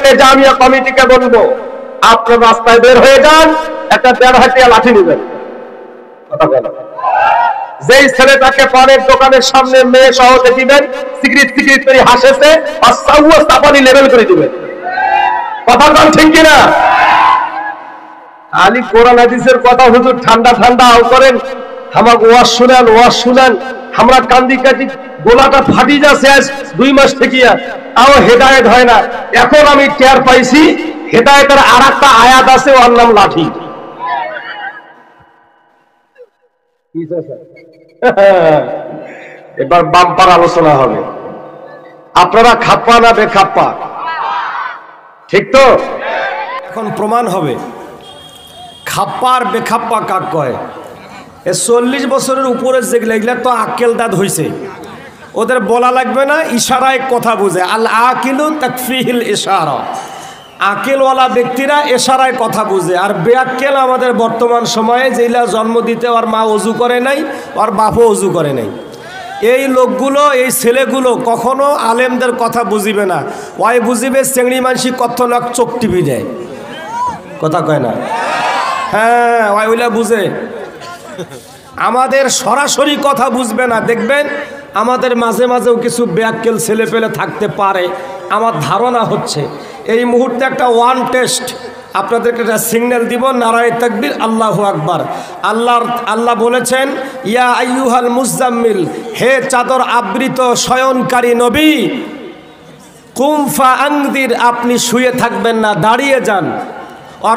ছেলেকে জামিয়া কমিটিকে বলবো, আপনার রাস্তায় বের হয়ে যান, একটা 1.5 হাতিয়া লাঠি নেবেন। কথা বলেন। যেই ছেলেটাকে পানের দোকানের সামনে মেয়ে সহ দেখিবেন সিগারেট সিগারেট করে হাসেছে, আর সাউয়া চাপানি লেভেল করে দিবেন। কথা বল ঠিক কিনা? আলী কোরআন হাদিসের কথা হুজুর ঠান্ডা ঠান্ডা আও করেন, আমাকে ওয়াজ শুনান, আমরা কান্দি কাটি, গোলাটা ফাটি যাচ্ছে আজ 2 মাস থেকে, তাও হেদায়েত হয় না। এখন আমি টের পাইছি হেদায়েতের আরেকটা আয়াত আছে, ওর নাম লাঠি। এবার বাম্পার আলোচনা হবে। আপনারা খাপ্পা না বেখাপ্পা? ঠিক তো? এখন প্রমাণ হবে খাপ্পা আর বেখাপ্পা কাক কয়। 40 বছরের উপরে যেগুলো, এগুলা তো আক্কেল দাঁত হয়েছে, ওদের বলা লাগবে না, ইশারায় কথা বুঝে। আল আকিলু তাকফিহিল ইশারা, আকেলওয়ালা ব্যক্তিরা এশারায় কথা বুঝে। আর বেআক্কেল আমাদের বর্তমান সময়ে, যেগুলা জন্ম দিতে ওর মা অজু করে নাই, ওর বাপও অজু করে নাই, এই লোকগুলো, এই ছেলেগুলো কখনো আলেমদের কথা বুঝিবে না। ওই বুঝিবে চেংড়ি মানসি কত লাখ চোখ টিভি দেয়, কথা কয় না? হ্যাঁ, ওইলা বুঝে। আমাদের সরাসরি কথা বুঝবে না। দেখবেন আমাদের মাঝে মাঝেও কিছু বেআক্কেল ছেলে পেলে থাকতে পারে। আমার ধারণা হচ্ছে এই মুহূর্তে একটা ওয়ান টেস্ট আপনাদেরকে একটা সিগন্যাল দিব, নারায়ে তাকবীর, আল্লাহু আকবার। আল্লাহ বলেছেন, ইয়া আইয়ুহাল মুজাম্মিল, হে চাদর আবৃত শয়নকারী নবী, কুম ফাআনদির, আপনি শুয়ে থাকবেন না, দাঁড়িয়ে যান।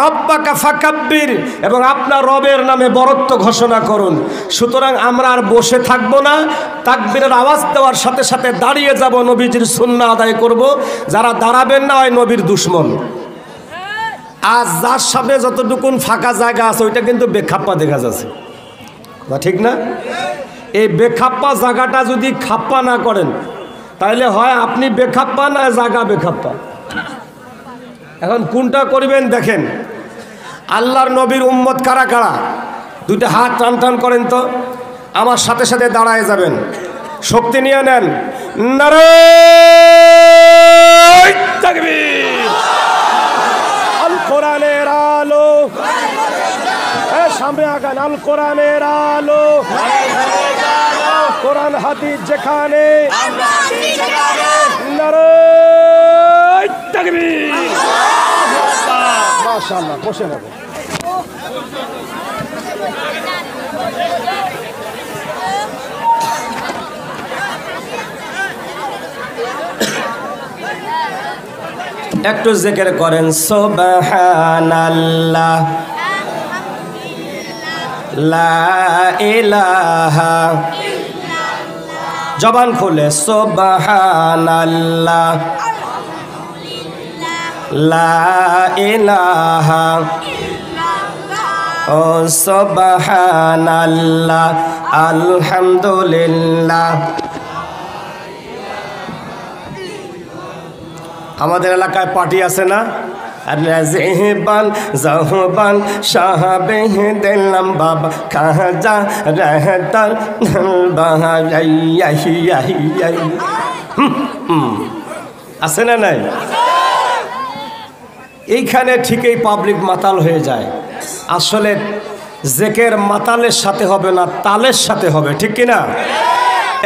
রব্বাকা ফাকাব্বির, এবং আপনার রবের নামে বরত্ব ঘোষণা করুন। সুতরাং আমরা আর বসে থাকবো না, তাকবীরের আওয়াজ দেওয়ার সাথে সাথে দাঁড়িয়ে যাব, নবীজির সুন্নাহ আদায় করব। যারা দাঁড়াবেন না, ওই নবীর দুশ্মন। আজ যার সামনে যতটুকুন ফাঁকা জায়গা আছে, ওইটা কিন্তু বেখাপ্পা দেখা যাচ্ছে, ঠিক না? এই বেখাপ্পা জায়গাটা যদি খাপ্পা না করেন, তাহলে হয় আপনি বেখাপ্পা, না জায়গা বেখাপ্পা। এখন কোনটা করবেন দেখেন। আল্লাহর নবীর উম্মত কারা কারা? দুইটা হাত টান টান করেন তো, আমার সাথে সাথে দাঁড়ায় যাবেন, শক্তি নিয়ে নেন। নারায়ে তাকবীর। আল কোরআনের আলো, সামনে আগান। আল কোরআনের আলো, কোরআন হাদিস যেখানে, নারায়ে তাকবীর। মাশাআল্লাহ, বসে নেব। একটু জিকির করেন, সুবহানাল্লাহ, লা ইলাহা, জবান খুলে, সুবহানাল্লাহ, লা ইলাহা, ও সুবহানাল্লাহ, আলহামদুলিল্লাহ। আমাদের এলাকায় পার্টি আছে না? রেহবান জাহবান শাহবেহ দিলাম বাবা খাজা রহতার আছে না নাই? এইখানে ঠিকই পাবলিক মাতাল হয়ে যায়। আসলে জেকের মাতালের সাথে হবে না, তালের সাথে হবে, ঠিক কিনা?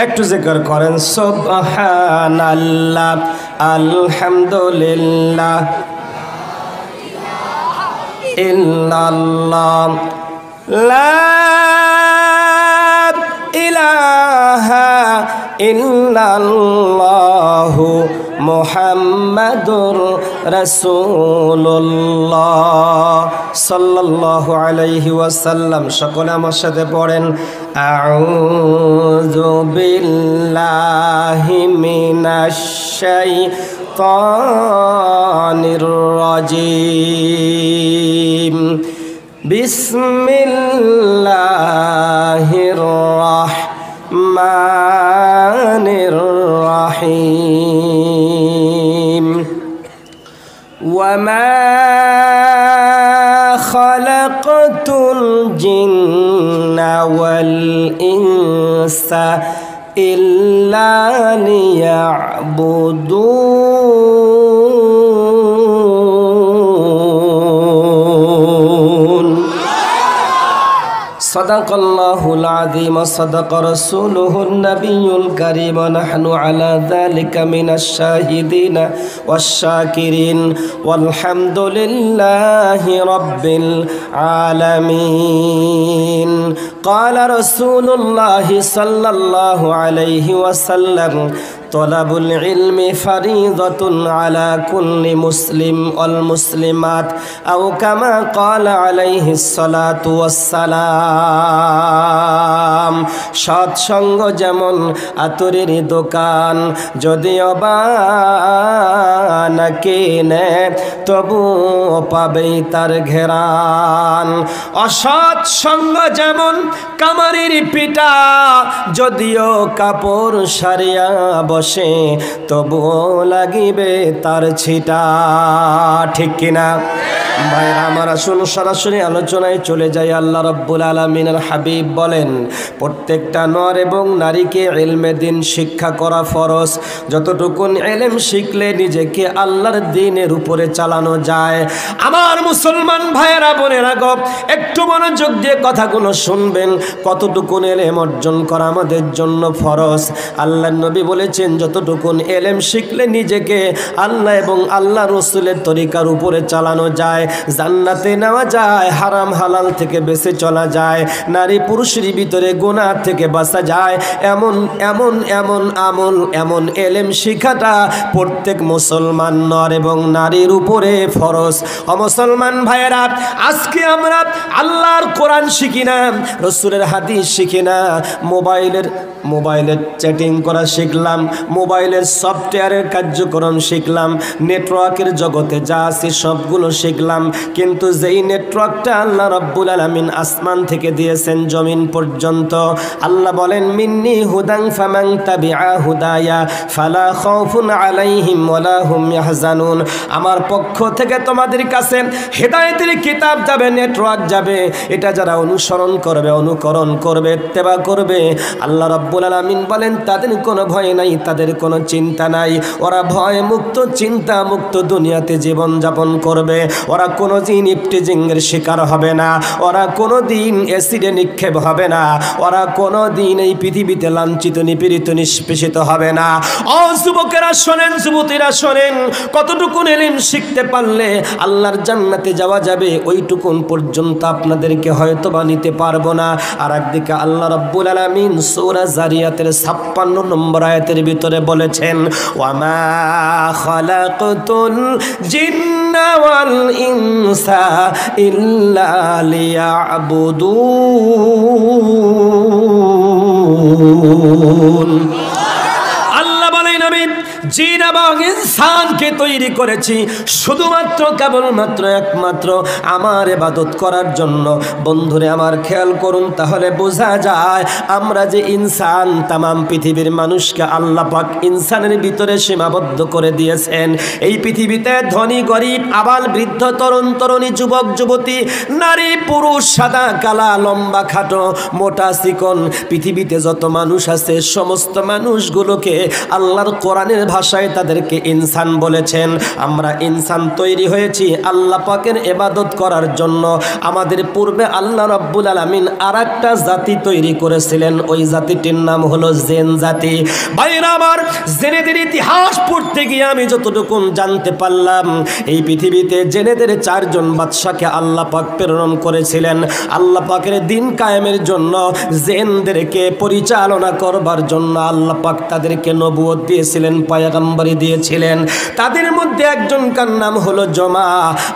একটু জিকির করেন, সুবহানাল্লাহ, আলহামদুলিল্লাহ, ইল্লাল্লাহ, লা ইলাহা ইল্লাল্লাহু মুহাম্মাদুর রাসূলুল্লাহ সাল্লাল্লাহু আলাইহি ওয়াসাল্লাম। সকলে আমার সাথে পড়েন, আউযু বিল্লাহি মিনাশ শাইতানির রাজীম, বিসমিল্লাহির রাহমানির রাহিম। ওয়ামা খালাকতুল জিন্না ওয়াল ইনসা ইল্লা লিয়াবুদুন। সাদাকাল্লাহুল আযীম ওয়া সাদাকা রাসূলুহুন নাবিয়্যুল কারীম ওয়া নাহনু আলা যালিকা মিনাশ শাহিদিনা ওয়াশ শাকিরিন ওয়ালহামদুলিল্লাহি রাব্বিল আলামিন। ক্বালা রাসূলুল্লাহি সাল্লাল্লাহু আলাইহি ওয়াসাল্লাম তলাবুল ইলমি ফারিদাতুন আলা কুল্লি মুসলিম ওয়াল মুসলিমাত আও কামা ক্বালা আলাইহিস সালাতু ওয়াসসালাম। সৎসঙ্গ যেমন আতরের দোকান, যদিও বা না কেনে তবু পাবেই তার ঘেরান। অসৎ সঙ্গ যেমন কামারির পিটা, যদিও কাপড় সারিয়া বসে তবুও লাগিবে তার ছিটা। ঠিক কিনা ভাইরা আমার? আসুন সরাসরি আলোচনায় চলে যাই। আল্লাহ রাব্বুল আলামিনের হাবিব বলেন, প্রত্যেকটা নর এবং নারীকে ইলমে দ্বীন শিক্ষা করা ফরজ। যতটুকুন ইলম শিখলে নিজেকে আল্লাহর দ্বীনের উপরে চালানো যায়। আমার মুসলমান ভাইয়েরা বোনেরা গো, একটু মনোযোগ দিয়ে কথাগুলো শুনবেন। কতটুকুন ইলম অর্জন করা আমাদের জন্য ফরজ। আল্লাহর নবী বলেছেন, যতটুকুন ইলম শিখলে নিজেকে আল্লাহ এবং আল্লাহ রাসূলের তরিকার উপরে চালানো যায়, জান্নাতে নেওয়া যায়, হারাম হালাল থেকে বেঁচে চলা যায়, নারী পুরুষের ভিতরে গুনাহ থেকে বাঁচা যায়। এমন এমন এমন আমল, এমন ইলম শিখাটা প্রত্যেক মুসলমান নর এবং নারীর উপরে ফরজ। ও মুসলমান ভাইয়েরা, আজকে আমরা আল্লাহর কোরআন শিখি না, রাসূলের হাদিস শিখি না, মোবাইলের চ্যাটিং করা শিখলাম, মোবাইলের সফটওয়্যারের কার্যক্রম শিখলাম, নেটওয়ার্কের জগতে যা আছে সবগুলো শিখলাম। কিন্তু যেই নেটওয়ার্কটা আল্লাহ রাব্বুল আলামিন আসমান থেকে দিয়েছেন জমিন পর্যন্ত, আল্লাহ বলেন, মিন্নি হুদান ফামান তাবিআ হুদায়া ফালা খাউফুন আলাইহিম ওয়ালা হুম ইয়াহজানুন। আমার পক্ষ থেকে তোমাদের কাছে হেদায়েতের কিতাব যাবে, নেটওয়ার্ক যাবে। এটা যারা অনুসরণ করবে, অনুকরণ করবে, ইত্তেবা করবে, আল্লাহ রাব্বুল আলামিন বলেন তাদের কোনো ভয় নাই, তাদের কোনো চিন্তা নাই। ওরা ভয় মুক্ত, চিন্তা মুক্ত দুনিয়াতে জীবন যাপন করবে। ওরা কোনো দিন ইফটিজিংয়ের শিকার হবে না, ওরা কোনো দিন অ্যাসিডে নিক্ষেপ হবে না, ওরা কোনো দিন এই পৃথিবীতে লাঞ্ছিত নিপীড়িত নিষ্পেষিত হবে না। ও যুবকেরা শোনেন, যুবতীরা শোনেন, কতটুকুন ইলম শিখতে পারলে আল্লাহর জান্নাতে যাওয়া যাবে, ওইটুকুন পর্যন্ত আপনাদেরকে হয়তো বা নিতে পারবো না। আর একদিকে আল্লাহ রাব্বুল আলামিন সূরা জারিয়াতের 56 নম্বর আয়াতের ভিতরে বলেছেন, ওয়ামা খালাকতুল জিন্না ওয়াল ইনসা ইল্লা লিয়াবুদুন। আল্লাহ বলেন, আমি জিন এবং ইনসানকে তৈরি করেছি শুধুমাত্র কেবলমাত্র একমাত্র আমার ইবাদত করার জন্য। বন্ধুরে আমার খেয়াল করুন, তাহলে বোঝা যায় আমরা যে ইনসান, তামাম পৃথিবীর মানুষকে আল্লাহ পাক ইনসানের ভিতরে সীমাবদ্ধ করে দিয়েছেন। এই পৃথিবীতে ধনী গরিব, আবাল বৃদ্ধ, তরুণ তরুণী, যুবক যুবতী, নারী পুরুষ, সাদা কালা, লম্বা খাটো, মোটা চিকন, পৃথিবীতে যত মানুষ আছে সমস্ত মানুষগুলোকে আল্লাহর কোরআনের ভাষায় তাদেরকে ইনসান বলেছেন। আমরা ইনসান তৈরি হয়েছি আল্লাহ পাকের ইবাদত করার জন্য। আমাদের পূর্বে আল্লাহ রাব্বুল আলামিন আরেকটা জাতি তৈরি করেছিলেন, ওই জাতিটির নাম হলো জিন জাতি। ভাইরা আমার, জিনেদের ইতিহাস পড়তে গিয়ে আমি যতটুকু জানতে পারলাম, এই পৃথিবীতে জিনেদের 4 জন বাদশাকে আল্লাহ পাক প্রেরণ করেছিলেন আল্লাহ পাকের দ্বীন কায়েমের জন্য। জিনদেরকে পরিচালনা করবার জন্য আল্লাহ পাক তাদেরকে নবুয়ত দিয়েছিলেন, পয়গম্বরি দিয়েছিলেন। তাদের মধ্যে একজনকার নাম হলো জমা,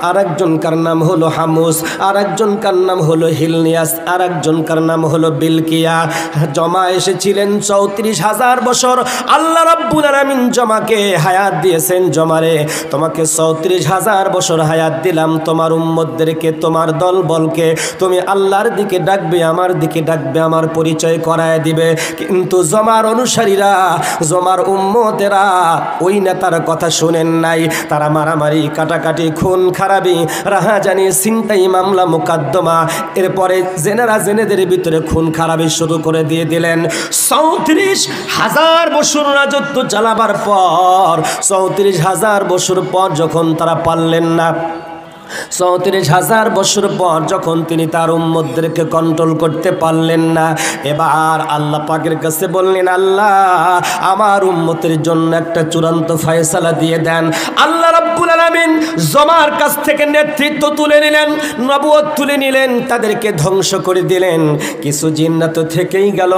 আর একজনকার নাম হলো হামুস, আর একজনকার নাম হলো হিলনিয়াস, আর একজনকার নাম হলো বিলকিয়া। জমা এসেছিলেন 34,000 বছর। আল্লাহ রাব্বুল আলামিন জমাকে হায়াত দিয়েছেন, জমারে তোমাকে 34,000 বছর হায়াত দিলাম, তোমার উম্মতদেরকে, তোমার দল বলকে তুমি আল্লাহর দিকে ডাকবে, আমার দিকে ডাকবে, আমার পরিচয় করায় দিবে। কিন্তু জমার অনুসারীরা, জমার উম্মতেরা ওই নেতার কথা শুনেন নাই। তারা মারামারি, কাটাকাটি, খুন খারাপি, রাহাজানি, ছিনতাই, মামলা মোকদ্দমা, এরপরে জেনারা জেনেদের ভিতরে খুন খারাপি শুরু করে দিয়ে দিলেন। 34,000 বছর রাজত্ব চালাবার পর, 34,000 বছর পর যখন তারা পারলেন না, 34,000 বছর পর যখন তিনি তার উম্মতদেরকে কন্ট্রোল করতে পারলেন না, এবার আল্লাহ পাকের কাছে বললেন, আল্লাহ আমার উম্মতের জন্য একটা চূড়ান্ত ফয়সালা দিয়ে দেন। আল্লাহ রাব্বুল আলামিন জমার কাছ থেকে নেতৃত্ব তুলে নিলেন, নবুয়ত তুলে নিলেন, তাদেরকে ধ্বংস করে দিলেন। কিছু জিন্নাত থেকেই গেল।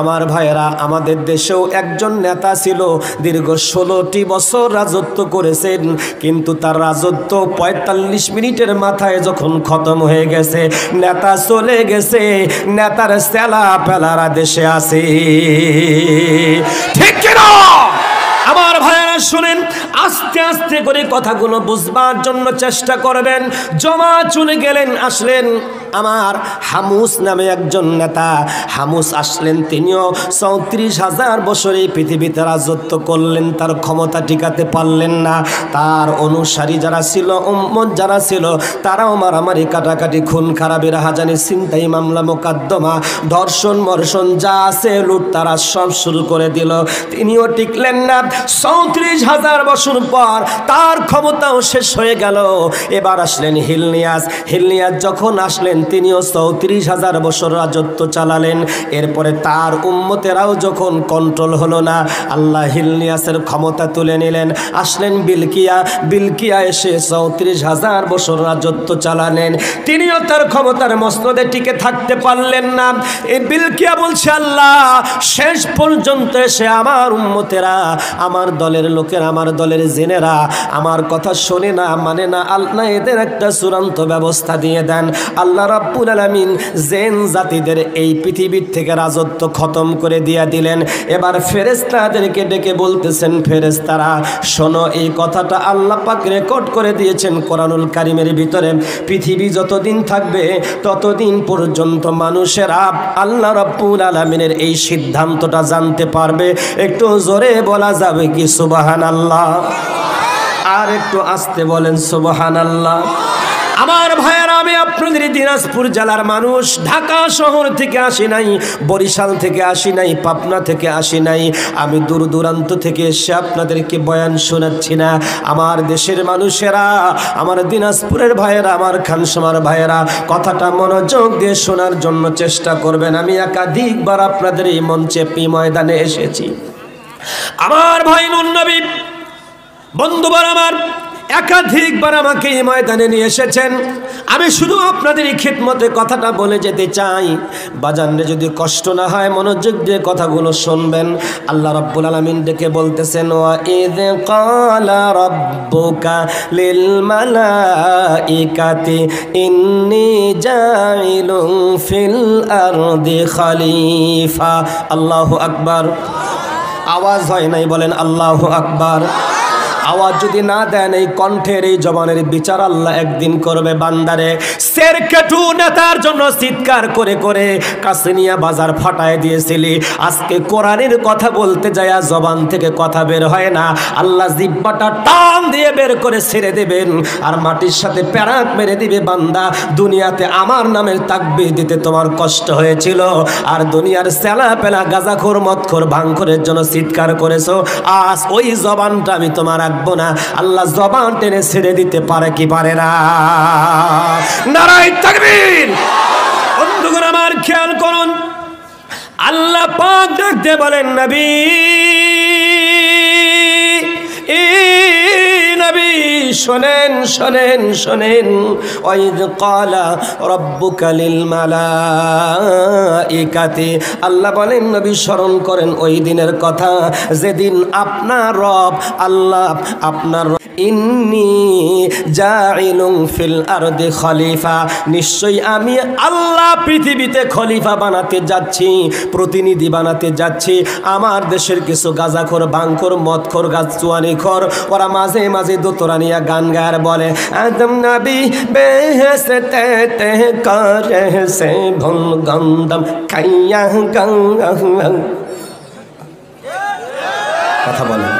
আমার ভাইয়েরা, আমাদের দেশেও একজন নেতা ছিল, দীর্ঘ 16টি বছর রাজত্ব করেছেন, কিন্তু তার রাজত্ব 45 মিনিটের মাথায় যখন খতম হয়ে গেছে, নেতা চলে গেছে, নেতার সেলা পেলারা দেশে আছে। ঠিক কিনা? আমার ভাইয়েরা শুনেন, আস্তে আস্তে করে কথাগুলো বুঝবার জন্য চেষ্টা করবেন। জমা চলে গেলেন, আসলেন আমার হামুস নামে একজন নেতা। হামুস আসলেন, তিনিও 34,000 বছর এই পৃথিবীতে রাজত্ব করলেন, তার ক্ষমতা টিকাতে পারলেন না। তার অনুসারী যারা ছিল, উম্মত যারা ছিল, তারাও মারামারি, কাটাকাটি, খুন খারাপি, রাহাজানি, ছিনতাই, মামলা মোকদ্দমা, ধর্ষণ, মর্ষণ যা আছে লুট তারা সব শুরু করে দিল। তিনিও টিকলেন না। 34,000 বছর পর তার ক্ষমতাও শেষ হয়ে গেল। এবার আসলেন হিলনিয়াস। হিলনিয়াস যখন আসলেন, তিনিও 34,000 বছর রাজত্ব চালালেন। এরপরে তার উম্মতেরাও যখন কন্ট্রোল হলো না, আল্লাহ হিলনিয়াসের ক্ষমতা তুলে নিলেন। আসলেন বিলকিয়া। বিলকিয়া এসে 34,000 বছর রাজত্ব চালালেন। তিনিও তার ক্ষমতার মসনদে টিকে থাকতে পারলেন না। এই বিলকিয়া বলছে, আল্লাহ শেষ পর্যন্ত এসে আমার উম্মতেরা, আমার দলের লোকেরা, আমার দলের জেনেরা আমার কথা শোনে না, মানে না। আল্লাহ এদের একটা চূড়ান্ত ব্যবস্থা দিয়ে দেন। আল্লাহ রাব্বুল আলামিন জেন জাতিদের এই পৃথিবীর থেকে রাজত্ব খতম করে দিয়ে দিলেন। এবার ফেরেশতাদেরকে ডেকে বলতেছেন, ফেরেশতারা শোনো, এই কথাটা আল্লাহ পাক রেকর্ড করে দিয়েছেন কোরআনুল কারীমের ভিতরে। পৃথিবী যতদিন থাকবে ততদিন পর্যন্ত মানুষেরা আল্লাহ রাব্বুল আলামিনের এই সিদ্ধান্তটা জানতে পারবে। একটু জোরে বলা যাবে কি সুবহানাল্লাহ? আর একটু আস্তে বলেন সুবহানাল্লাহ। আমার ভাইয়েরা, আমি আপনাদের দিনাজপুর জেলার মানুষ, ঢাকা শহর থেকে আসি নাই, বরিশাল থেকে আসি নাই, পাবনা থেকে আসি নাই, আমি দূর দূরান্ত থেকে এসে আপনাদেরকে বয়ান শোনাচ্ছি না। আমার দেশের মানুষেরা, আমার দিনাজপুরের ভাইয়েরা, আমার খানসামার ভাইয়েরা, কথাটা মনোযোগ দিয়ে শোনার জন্য চেষ্টা করবেন। আমি একাধিকবার আপনাদের এই মঞ্চে ময়দানে এসেছি। আমার ভাই নুন নবী বন্ধুবার আমার একাধিকবার আমাকে এই ময়দানে নিয়ে এসেছেন। আমি শুধু আপনাদের এই খিদমতে কথাটা বলে যেতে চাই। বাজানরে যদি কষ্ট না হয়, মনোযোগ দিয়ে কথাগুলো শুনবেন। আল্লাহ রাব্বুল আলামিন ডেকে বলতেছেন, ওয়া ইয ক্বালা রাব্বুকা লিল মালাইকাতি ইন্নী জাইলুন ফিল আরদি খলিফা। আল্লাহু আকবার। আওয়াজ হয় নাই, বলেন আল্লাহু আকবার। আওয়াজ যদি না দেন, এই কণ্ঠের, এই জবানের বিচার আল্লাহ একদিন করবে বান্দারে। সেরকেটু নেতার জন্য চিৎকার করে করে কাসিনিয়া বাজার ফাটায় দিয়েছিলি। আজকে কোরআনের কথা বলতে যায় জবান থেকে কথা বের হয় না। আল্লাহ জিহ্বাটা টান দিয়ে বের করে ছেড়ে দেবেন, আর মাটির সাথে প্যারাক মেরে দিবে। বান্দা, দুনিয়াতে আমার নামের তাকবীর দিতে তোমার কষ্ট হয়েছিল, আর দুনিয়ার সেলা পেলা গাঁজাখোর, মদখোর, ভাঙখোরের জন্য চিৎকার করেছো। আজ ওই জবানটা আমি তোমার না। আল্লাহ জবান টেনে ছেড়ে দিতে পারে কি পারে না? নারায়ে তাকবীর। বন্ধুগণ আমার খেয়াল করুন, আল্লাহ পাক ডাকতে বলেন, নবী নবী শোনেন শোনেন শোনেন। ওয়াইদ ক্বালা রাব্বুকা লিল মালাইকাতি, আল্লাহ বলেন নবী স্মরণ করেন ওই দিনের কথা, যেদিন আপনার রব আল্লাহ, আপনার ইন্নী জাইলুন ফিল আরদি খলিফা, নিশ্চয়ই আমি আল্লাহ পৃথিবীতে খলিফা বানাতে যাচ্ছি, প্রতিনিধি বানাতে যাচ্ছি। আমার দেশের কিছু গাঁজাখোর, ভাঙখোর, মদখোর, গাছুয়ানিখোর, ওরা মাঝে মাঝে দোতরানিয়া গান গায় বলে, আদম নবী বেহেশতে তে করে সে ভুল গন্ধম খাইয়া গাং। কথা বলেন,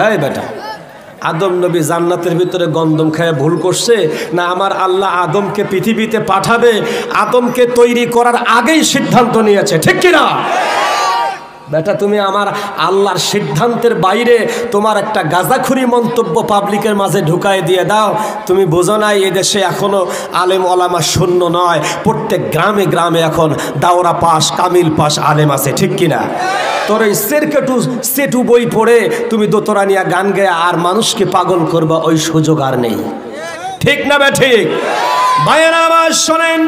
এই বেটা, আদম নবী জান্নাতের ভিতরে গন্ধম খায় ভুল করছে না? আমার আল্লাহ আদমকে পৃথিবীতে পাঠাবে, আদমকে তৈরি করার আগেই সিদ্ধান্ত নিয়েছে, ঠিক কিনা? বেটা তুমি আমার আল্লাহর সিদ্ধান্তের বাইরে তোমার একটা গাঁজাখুরি মন্তব্য পাবলিকের মাঝে ঢুকাই দিয়ে দাও। তুমি বোঝো না এই দেশে এখনো আলেম ওলামা শূন্য নয়, প্রত্যেক গ্রামে গ্রামে এখন দাওরা পাস কামিল পাস আলেম আছে, ঠিক কিনা? তোর এই সেটু বই পড়ে তুমি দোতরা নিয়ে গান গেয়ে আর মানুষকে পাগল করবা ওই সুযোগ আর নেই, ঠিক না বে ঠিক? ভাইয়েরা আমার শোনেন,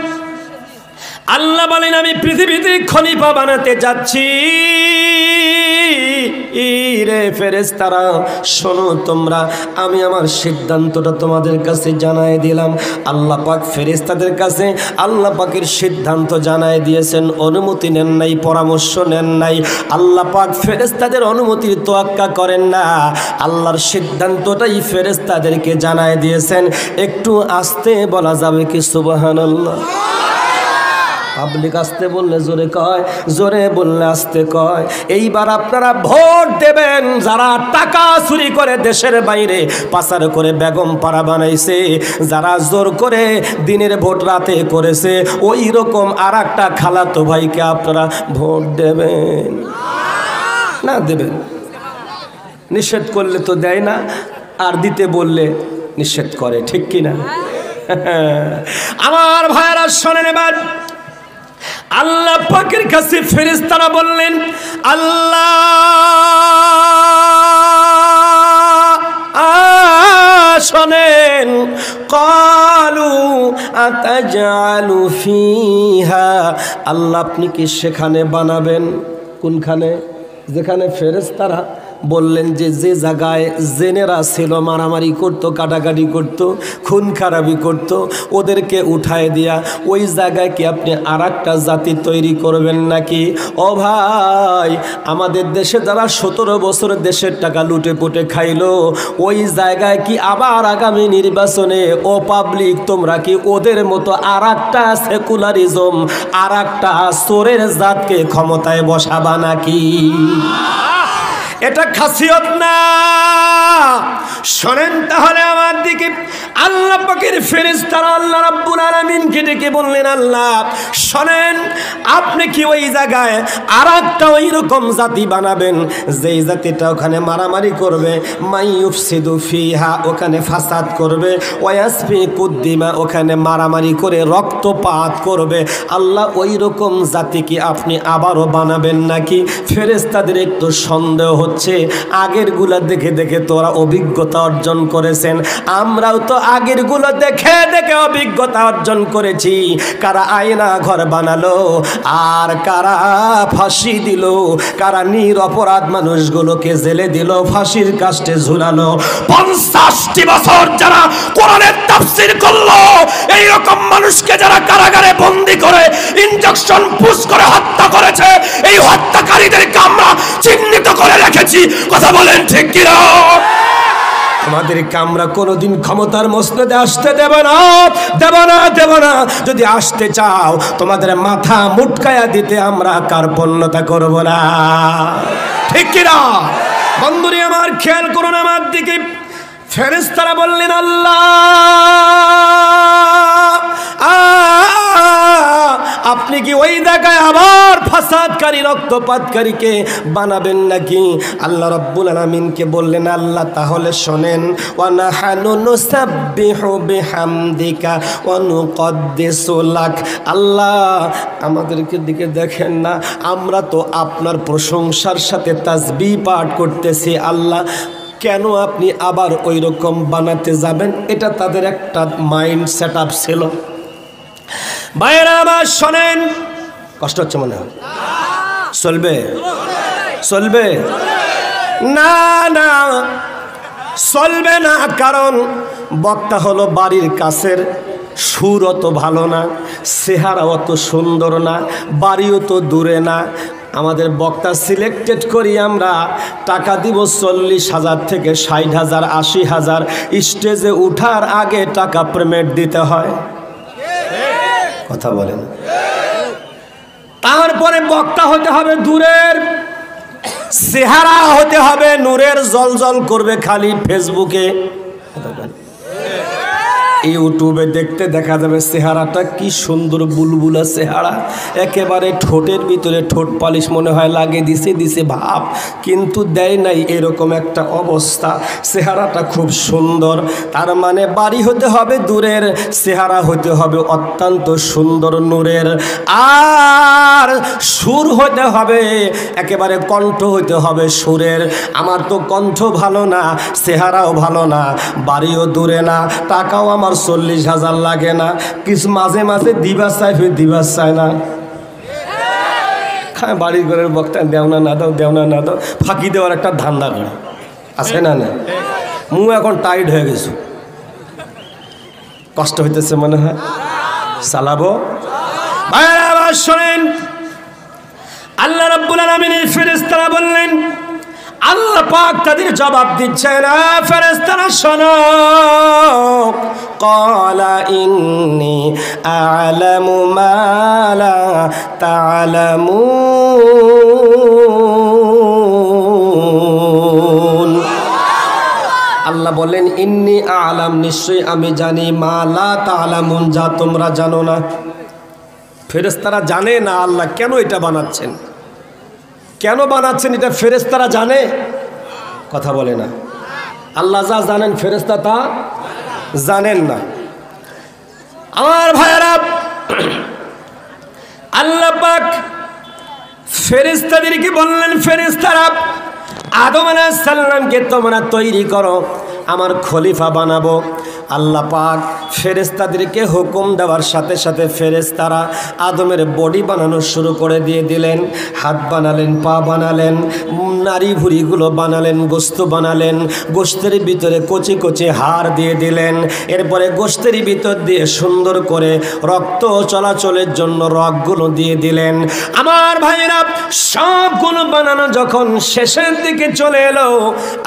আল্লাহ বলেন আমি পৃথিবীতে খলিফা বানাতে যাচ্ছি রে ফেরেশতারা, শোনো তোমরা, আমি আমার সিদ্ধান্তটা তোমাদের কাছে জানাই দিলাম। আল্লাহ পাক ফেরেশতাদের কাছে আল্লাহ পাকের সিদ্ধান্ত জানাই দিয়েছেন, অনুমতি নেন নাই, পরামর্শ নেন নাই। আল্লাহ পাক ফেরেশতাদের অনুমতির তোয়াক্কা করেন না, আল্লাহর সিদ্ধান্তটাই ফেরেশতাদেরকে জানাই দিয়েছেন। একটু আস্তে বলা যাবে কি সুবহানাল্লাহ? পাবলিক আসতে বললে জোরে কয়, জোরে বললে আসতে কয়। এইবার আপনারা ভোট দেবেন যারা টাকা চুরি করে দেশের বাইরে পাচার করে বেগম পাড়া বানাইছে, যারা জোর করে দিনের ভোট রাতে করেছে, ওই রকম আর একটা খালাতো ভাইকে আপনারা ভোট দেবেন না? দেবেন? নিষেধ করলে তো দেয় না, আর দিতে বললে নিষেধ করে, ঠিক কিনা? আমার ভাইরা শোনেন, এবার আল্লাহ পাকের কাছে ফেরেশতারা বললেন, আল্লাহ শোনেন, ক্বালু আতাজআলু ফিহা, আল্লাহ আপনি কি সেখানে বানাবেন? কোনখানে? যেখানে ফেরেশতারা বললেন যে যে জায়গায় জেনেরা ছিল মারামারি করতো, কাটাকাটি করতো, খুন খারাপি করতো, ওদেরকে উঠায় দিয়া ওই জায়গায় কি আপনি আর একটা জাতি তৈরি করবেন নাকি? ও ভাই, আমাদের দেশে যারা 17 বছর দেশের টাকা লুটে পুটে খাইলো, ওই জায়গায় কি আবার আগামী নির্বাচনে ও পাবলিক তোমরা কি ওদের মতো আর একটা সেকুলারিজম, আর একটা চোরের জাতকে ক্ষমতায় বসাবা নাকি? এটা খাসিয়ত না। শোনেন তাহলে আমার দিকে, আল্লাহ পাকের ফেরেশতারা আল্লাহ রাব্বুল আলামিনকে ডেকে বললেন, আল্লাহ শোনেন, আপনি কি ওই জায়গায় আর একটা ওই রকম জাতি বানাবেন যেই জাতিটা ওখানে মারামারি করবে, মাইয়ুফসিদু ফিহা, ওখানে ফাসাদ করবে, ওয়াসফিকুদ দিমা, ওখানে মারামারি করে রক্তপাত করবে। আল্লাহ ওই রকম জাতি কি আপনি আবারও বানাবেন নাকি? ফেরেশতাদের একটু সন্দেহ হচ্ছে, আগের গুলা দেখে দেখে তোরা অভিজ্ঞতা অর্জন করেছেন, আমরাও তো আগের গুলো দেখে দেখে অভিজ্ঞতা অর্জন করেছি। কারা আয়না ঘর বানালো, আর কারা ফাঁসি দিল, কারা নিরপরাধ মানুষগুলোকে জেলে দিল, ফাঁসির কাস্টে ঝুলালো। 50টি বছর যারা কোরআনের তাফসীর করলো, এই রকম মানুষকে যারা কারাগারে বন্দী করে ইনজেকশন পুশ করে হত্যা করেছে, এই হত্যাকারীদেরকে আমরা চিহ্নিত করে রেখেছি। কথা বলেন ঠিক কিনা? আমাদেরকে আমরা কোনোদিন ক্ষমতার মসনদে আসতে দেব না, দেব না, দেব না। যদি আসতে চাও তোমাদের মাথা মুটকায়া দিতে আমরা কার্পণ্যতা করব না, ঠিক কিনা? বন্ধুরে আমার খেয়াল করুন আমার দিকে। ফেরেশতারা বললেন, আল্লাহ আপনি কি ওই জায়গায় আবার ফাসাদকারী রক্তপাতকারীকে বানাবেন নাকি? আল্লাহ রাব্বুল আলামিনকে বললেন, আল্লাহ তাহলে শোনেন, ওয়া নাহানু নুসাব্বিহু বিহামদিকা ওয়া নুকদ্দিসু লাক। আল্লাহ আমাদেরকে দিকে দেখেন না, আমরা তো আপনার প্রশংসার সাথে তাসবিহ পাঠ করতেছি। আল্লাহ কেন আপনি আবার ওই রকম বানাতে যাবেন? এটা তাদের একটা মাইন্ড সেট আপ ছিল। ভাইয়েরা আমার শোনেন, কষ্ট হচ্ছে মনে হয়? চলবে? চলবে না, না চলবে না। কারণ বক্তা হলো বাড়ির কাছের, সুর অত ভালো না, চেহারা অত সুন্দর না, বাড়িও তো দূরে না। আমাদের বক্তা সিলেক্টেড করি আমরা, টাকা দিব 40,000 থেকে 60,000, 80,000। স্টেজে উঠার আগে টাকা পেমেন্ট দিতে হয়। কথা বলেন। তারপরে বক্তা হতে হবে দূরের, চেহারা হতে হবে নূরের, জল জল করবে খালি ফেসবুকে। ইউটিউবে দেখতে দেখা যাবে চেহারাটা কি সুন্দর বুলবুলা চেহারা, একেবারে ঠোঁটের ভিতরে ঠোঁট পালিশ মনে হয় লাগে দিছে ভাব, কিন্তু দেয় নাই, এরকম একটা অবস্থা। চেহারাটা খুব সুন্দর, তার মানে বাড়ি হতে হবে দূরের, চেহারা হতে হবে অত্যন্ত সুন্দর নূরের, আর সুর হতে হবে একেবারে, কণ্ঠ হতে হবে সুরের। আমার তো কণ্ঠ ভালো না, চেহারাও ভালো না, বাড়িও দূরে না, টাকাও আমার 40,000 লাগে না, কিছু মাঝে মাঝে দিবার চাই, ফির দিবার চায় না। খায় বাড়ির ঘরের বক্তা দেও না না দাও, দেও না না দাও, ফাঁকি দেওয়ার একটা ধান্দা করে আছে না? না, মুখ এখন টাইট হয়ে গেছে, কষ্ট হইতেছে মনে হয়, চালাবো। ভাইরা আবার শোনেন, আল্লাহ রাব্বুল আলামিনের ফেরেশতারা বললেন, আল্লাহ পাক তাদের জবাব দিচ্ছেন, ফেরেশতারা শোনো, ক্বালা ইন্নী আ'লামু মা লা তা'লামুন। আল্লাহ বলেন, ইন্নী আ'লাম, নিশ্চয়ই আমি জানি, মা লা তা'লামুন, যা তোমরা জানো না। ফেরেশতারা জানে না আল্লাহ কেন এটা বানাচ্ছেন, কেন বানাচ্ছেন এটা ফেরেশতারা জানে? কথা বলে না। আল্লাহ যা জানেন ফেরেশতা তা জানেন না। আমার ভাইয়েরা, আল্লাহ পাক ফেরেশতাদেরকে বললেন, ফেরেশতারা আদম আলাইহিস সালামকে তোমরা তৈরি করো, আমার খলিফা বানাবো। আল্লাহ পাক ফেরেশতাদেরকে হুকুম দেওয়ার সাথে সাথে ফেরেশতারা আদমের বডি বানানো শুরু করে দিয়ে দিলেন। হাত বানালেন, পা বানালেন, নারী ভুঁড়িগুলো বানালেন, গোস্ত বানালেন, গোস্তের ভিতরে কচি কচি হাড় দিয়ে দিলেন। এরপরে গোস্তের ভিতর দিয়ে সুন্দর করে রক্ত চলাচলের জন্য রগগুলো দিয়ে দিলেন। আমার ভাইয়েরা, সবগুলো বানানো যখন শেষের দিকে চলে এলো,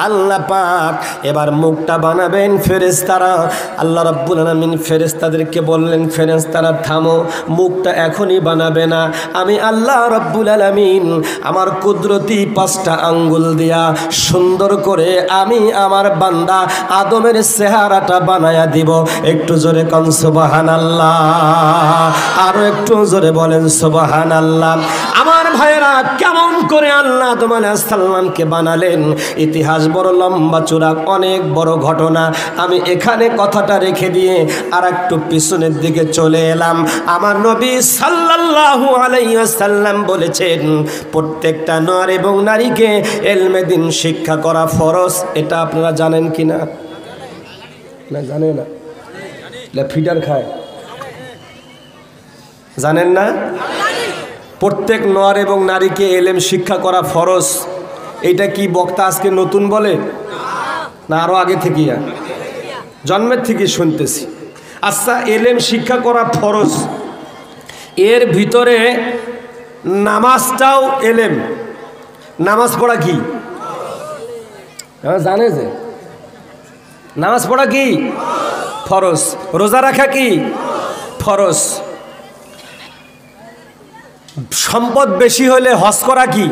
আল্লাহ পাক এবার মুখটা বানাবেন ফেরেশতারা। আল্লাহ রাব্বুল আলামিন ফেরেশতাদেরকে বললেন, ফেরেশতারা থামো, মুখটা এখনই বানাবে না, আমি আল্লাহ রাব্বুল আলামিন আমার কুদরতি 5টা আঙ্গুল দিয়া সুন্দর করে আমি আমার বান্দা আদমের চেহারাটা বানায়া দিব। একটু জোরে কোন সুবহানাল্লাহ, আরো একটু জোরে বলেন সুবহানাল্লাহ। আমার ভাইয়েরা, কেমন করে আল্লাহ আদম আলাইহিস সালামকে বানালেন, ইতিহাস বড় লম্বা চূড়া, অনেক বড় ঘটনা। আমি এখানে কথাটা রেখে দিয়ে আর একটু পিছনের দিকে চলে এলাম। আমার নবী সাল্লাল্লাহু আলাইহি ওয়াসাল্লাম বলেছেন, প্রত্যেকটা নর এবং নারীকে ইলমে দ্বীন শিক্ষা করা ফরজ। এটা আপনারা জানেন কি না? না জানেন না, ফিডার খায়, জানেন না? প্রত্যেক নর এবং নারীকে ইলম শিক্ষা করা ফরজ। এটা কি বক্তা আজকে নতুন বলে না আরো আগে থেকে? জন্মের থেকে শুনতেছি। আচ্ছা, ইলম শিক্ষা করা ফরজ, এর ভিতরে নামাজটাও ইলম। নামাজ পড়া কি জানে? যে নামাজ পড়া কি ফরজ, রোজা রাখা কি ফরজ, সম্পদ বেশি হলে হজ করা কি,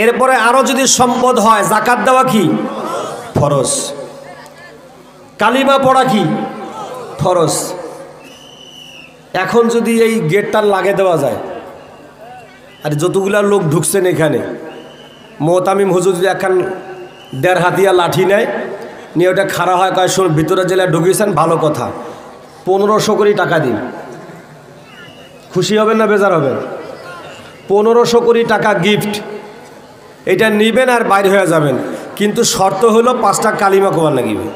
এরপরে আরো যদি সম্পদ হয় যাকাত দেওয়া কি ফরজ, কালিমা পড়া কি ফরজ। এখন যদি এই গেটটা লাগিয়ে দেওয়া যায়, আর যতগুলা লোক ঢুকছেন এখানে, মোহতামিম হুজুর যদি এখন 1.5 হাতিয়া লাঠি নেয়, নিয়ে ওটা খাড়া হয়, কয় শোন ভিতরে জেলায় ঢুকিয়েছেন, ভালো কথা, 1500 কোটি টাকা দিন। খুশি হবেন না বেজার হবেন? 1500 কোটি টাকা গিফট, এটা নিবেন আর বাইরে হয়ে যাবেন। কিন্তু শর্ত হলো 5টা কালিমা কোরআন লাগিবে।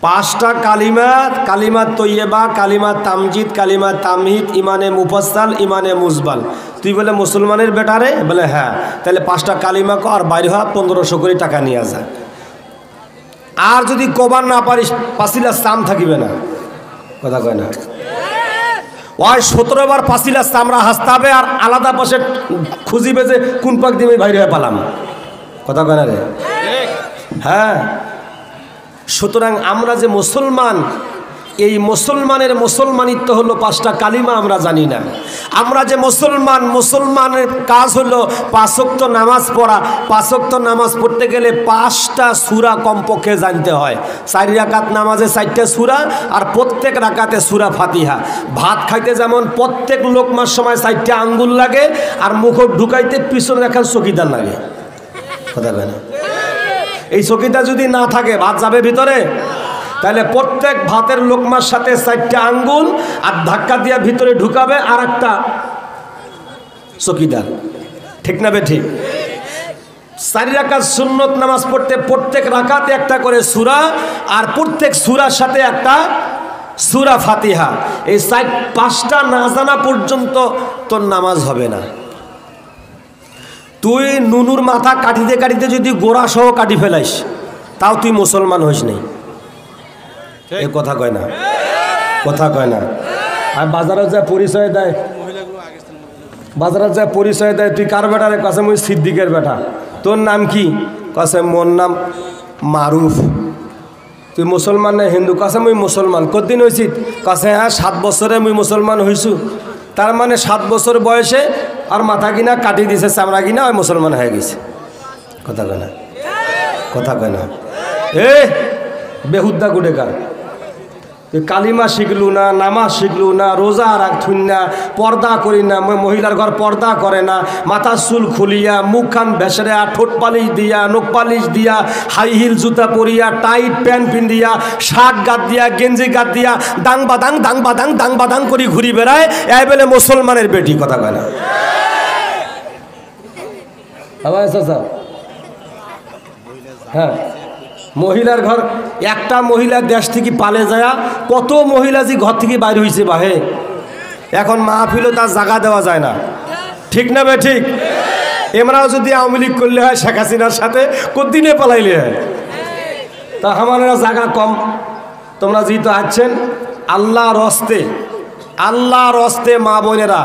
5টা কালিমা, কালিমা তৈয়বা, কালিমা তামজিদ, কালিমা তামহিদ, ইমানে মুফাসসাল, ইমানে মুজবাল। তুই বলে মুসলমানের বেটারে? বলে হ্যাঁ। তাহলে 5টা কালিমা কো আর বাইরে হওয়া 1500 কোটি টাকা নিয়ে যা। আর যদি কবার না পারিস, পাঁচিলা চাম থাকিবে না। কথা কয় না? ওই 17 বার পাঁচিলা চামড়া হাসতে হবে, আর আলাদা পাশে খুঁজিবে যে কোন পাক দিয়ে বাইরে হয়ে পালাম। কথা কয় না রে? হ্যাঁ। সুতরাং আমরা যে মুসলমান, এই মুসলমানের মুসলমানিত্ব হলো 5টা কালিমা আমরা জানি না। আমরা যে মুসলমানের কাজ হলো 5 ওয়াক্ত নামাজ পড়া। 5 ওয়াক্ত নামাজ পড়তে গেলে 5টা সূরা কমপক্ষে জানতে হয়। 4 রাকাত নামাজে 4টা সূরা, আর প্রত্যেক রাকাতে সূরা ফাতিহা। ভাত খাইতে যেমন প্রত্যেক লোকমার সময় 4টা আঙ্গুল লাগে, আর মুখ ঢুকাইতে পিছনে এখন চকিদার লাগে। কথা বলে না? এই চকিদার যদি না থাকে ভাত যাবে ভিতরে? তাহলে প্রত্যেক ভাতের লোকমার সাথে 4টা আঙ্গুল, আর ধাক্কা দিয়ে ভিতরে ঢুকাবে আর একটা চকিদার। ঠিক না বে ঠিক? 4 রাকাত সুন্নত নামাজ পড়তে প্রত্যেক রাকাতে একটা করে সূরা, আর প্রত্যেক সূরার সাথে একটা সূরা ফাতিহা। এই 5টা না জানা পর্যন্ত তোর নামাজ হবে না। তুই নুনুর মাথা কাটিতে কাটিতে যদি গোড়া সহ কাটি ফেলাইস, তাও তুই মুসলমান হইস নাই। এ কথা কয় না, কথা কয় না। আর বাজারে যা পরিচয় দেয়, তুই কার বেটারে? কাছে মুই সিদ্দিকের বেটা। তোর নাম কি? কাছে মোর নাম মারুফ। তুই মুসলমান না হিন্দু? কাছে মুই মুসলমান। কতদিন হয়েছি? কাছে হ্যাঁ 7 বছরে মুই মুসলমান হইছু। তার মানে 7 বছর বয়সে আর মাথা কিনা কাটি দিছে, চামড়া কিনা ওই মুসলমান হয়ে গেছে। কথা কয় না, কথা কয় না। এ বেহুদ্দা গুডেকার, তুই কালিমা শিখলু না, নামাজ শিখলু না, রোজা রাখুন না, পর্দা করি না, মহিলার ঘর পর্দা করে না, মাথার চুল খুলিয়া, মুখ খান বেসরা, ঠোঁট পালিশ দিয়া, নখ পালিশ দিয়া, হাই হিল জুতা পরিয়া, টাইট প্যান্ট পিন্দিয়া, শার্ট গাত দিয়া, গেঞ্জি গাত দিয়া, দাং বাদাং করি ঘুরি বেড়ায়, এই বলে মুসলমানের বেটি। কথা কয় না? হ্যাঁ, মহিলার ঘর, একটা মহিলা দেশ থেকে পালে যায়, কত মহিলা যে ঘর থেকে বাইরে হয়েছে বাহে। এখন মাহফিলও তার জায়গা দেওয়া যায় না। ঠিক না বে ঠিক? এমরাও যদি আওয়ামী লীগ করলে হয় শেখ হাসিনার সাথে, কতদিনে পালাইলে হয়। তা আমার জায়গা কম। তোমরা যেহেতু আছেন, আল্লাহর হস্তে মা বোনেরা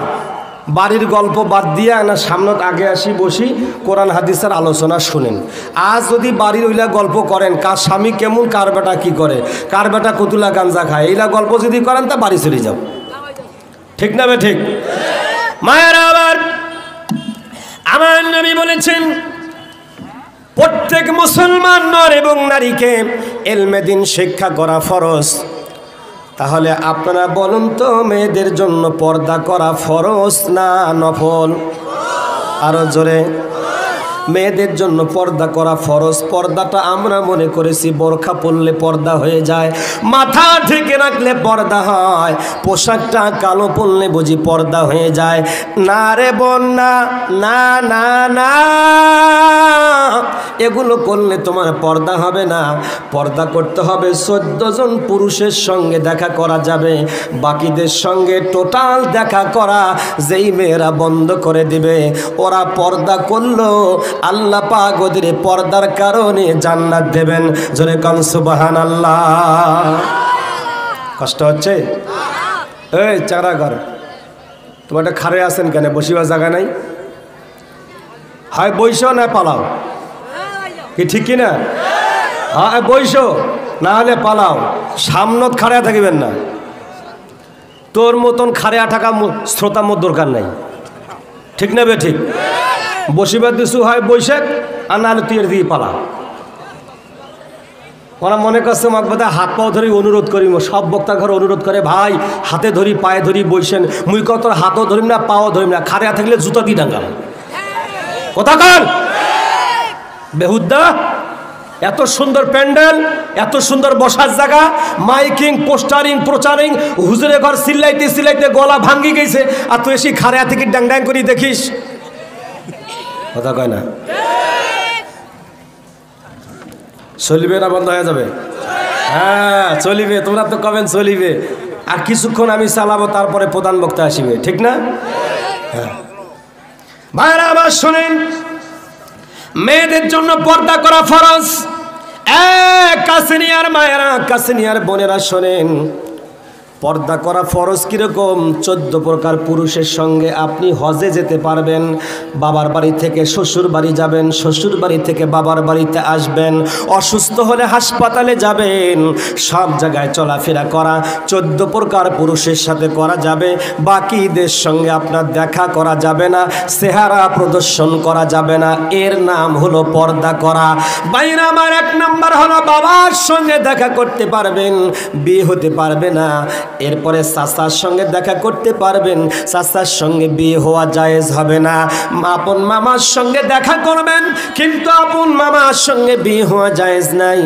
বাড়ির গল্প বাদ দিয়া না সামনত আগে আসি বসি কোরআন হাদিসের আলোচনা শুনেন। আজ যদি বাড়ির ওইলা গল্প করেন, কার স্বামী কেমন, কার বেটা কি করে, কার বেটা কতুলা গাঞ্জা খায়, এইলা গল্প যদি করেন তা বাড়ি চলে যাও। ঠিক না বে ঠিক? মায়েরা, আমার নবী বলেছেন প্রত্যেক মুসলমান নর এবং নারীকে ইলমে দ্বীন শিক্ষা করা ফরজ। তাহলে আপনারা বলুন তো, মেয়েদের জন্য পর্দা করা ফরজ না নফল? আরো জোরে। মেয়েদের জন্য পর্দা করা ফরজ। পর্দাটা আমরা মনে করেছি বোরখা পরলে পর্দা হয়ে যায়, মাথা ঢেকে রাখলে পর্দা হয়, পোশাকটা কালো পরলে বুঝি পর্দা হয়ে যায়। না রে বোন, না না না না, এগুলো করলে তোমার পর্দা হবে না। পর্দা করতে হবে 14 জন পুরুষের সঙ্গে দেখা করা যাবে, বাকিদের সঙ্গে টোটাল দেখা করা যেই মেয়েরা বন্ধ করে দিবে, ওরা পর্দা করলো আল্লাহ পাক ওদের পর্দার কারণে জান্নাত দেবেন। জোরে কান সুবহানাল্লাহ। কষ্ট হচ্ছে? এই চারা ঘর, তোমার খারে আছেন কেন? বসিবার জায়গা নাই? হয় বইসো না পালাও, কি ঠিক কিনা? হ্যাঁ বইসো, না হলে পালাও। সামনত খাড়া থাকিবেন না। তোর মতন খাড়া থাকা শ্রোতা মোর দরকার নাই। ঠিক না বে ঠিক? বসিবার দিছু হয় বৈশাখ, আর নাহলে তুই এর দিকে পালা। ওরা মনে করছে আমাকে বোধহয় হাত পাও ধরি অনুরোধ করি। সব বক্তার ঘরে অনুরোধ করে, ভাই হাতে ধরি পায়ে ধরি বইসেন। মুই কত হাতও ধরিম না, পাও ধরিম না, খাড়া থাকলে জুতা দিয়ে ডাঙ্গাল। কথা কর বেহুদ্দা। এত সুন্দর প্যান্ডেল, এত সুন্দর বসার জায়গা, মাইকিং, পোস্টারিং, প্রচারিং, হুজুরে ঘর সিল্লাইতে সিল্লাইতে গলা ভাঙ্গি গেছে, আর তুই এসে খাড়া থেকে ড্যাং ড্যাং করি দেখিস। কথা কয় না? চলিবে না বন্ধ হয়ে যাবে? হ্যাঁ চলিবে। তোমরা তো কবেন চলিবে, আর কিছুক্ষণ আমি চালাবো, তারপরে প্রধান বক্তা আসিবে। ঠিক না? হ্যাঁ ভাইরা আবার শোনেন, মেয়েদের জন্য পর্দা করা ফরজ। কাসিনিয়ার মায়েরা, কাসিনিয়ার বোনেরা শোনেন, পর্দা করা ফরজ কীরকম? 14 প্রকার পুরুষের সঙ্গে আপনি হজে যেতে পারবেন, বাবার বাড়ি থেকে শ্বশুর বাড়ি যাবেন, শ্বশুর বাড়ি থেকে বাবার বাড়িতে আসবেন, অসুস্থ হলে হাসপাতালে যাবেন, সব জায়গায় চলাফেরা করা 14 প্রকার পুরুষের সাথে করা যাবে। বাকিদের সঙ্গে আপনার দেখা করা যাবে না, চেহারা প্রদর্শন করা যাবে না। এর নাম হলো পর্দা করা। বাইরে আমার 1 নাম্বার হলো বাবার সঙ্গে দেখা করতে পারবেন, বিয়ে হতে পারবে না। এরপরে চাচার সঙ্গে দেখা করতে পারবেন, চাচার সঙ্গে বিয়ে হওয়া জায়েজ হবে না। আপন মামার সঙ্গে দেখা করবেন, কিন্তু আপন মামার সঙ্গে বিয়ে হওয়া জায়েজ নাই।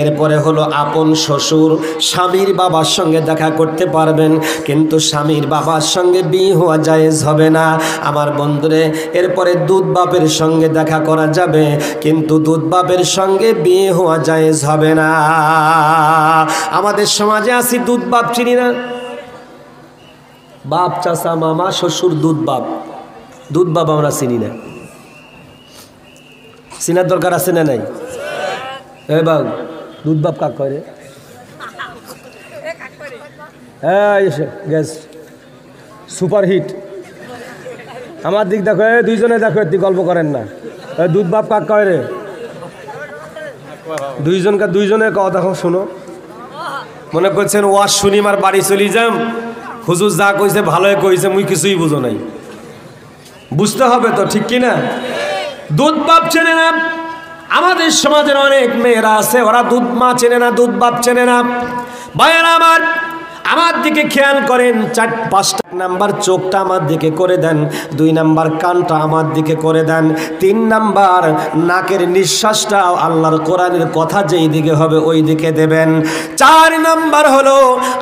এরপরে হলো আপন শ্বশুর, স্বামীর বাবার সঙ্গে দেখা করতে পারবেন, কিন্তু স্বামীর বাবার সঙ্গে বিয়ে হওয়া জায়েজ হবে না আমার বন্ধুরে। এরপরে দুধ বাপের সঙ্গে দেখা করা যাবে, কিন্তু দুধ বাপের সঙ্গে বিয়ে হওয়া জায়েজ হবে না। আমাদের সমাজে আছি দুধ বাপ চিনি না, বাপ চাচা মামা শ্বশুর দুধ বাপ, দুধ বাপ আমরা চিনি না। চিনার দরকার আছে না নাই? এই বাবু দুধ বাপ কাক করে? হ্যাঁ গ্যাস সুপার হিট। আমার দিক দেখো, দুইজনে দেখো, এটি গল্প করেন না। দুধ বাপ কাক কয় রে? দুইজনে কথা দেখো, শোনো। মনে করছেন ওয়াজ শুনি আর বাড়ি চলি যাম, হুজুর যা কইছে ভালোই কইছে, মুই কিছুই বুঝো নাই। বুঝতে হবে তো, ঠিক কিনা? দুধ বাপ চেনে না। আমাদের সমাজের অনেক মেয়েরা আছে, ওরা দুধ মা চেনে না, দুধ বাপ চেনে না। ভাইয়েরা আমার দিকে খেয়াল করেন। 4-5 নাম্বার চোখটা আমার দিকে করে দেন, 2 নাম্বার কানটা আমার দিকে করে দেন, 3 নাম্বার নাকের নিঃশ্বাসটা আল্লাহর কোরআনের কথা যেই দিকে হবে ওই দিকে দেবেন। 4 নাম্বার হলো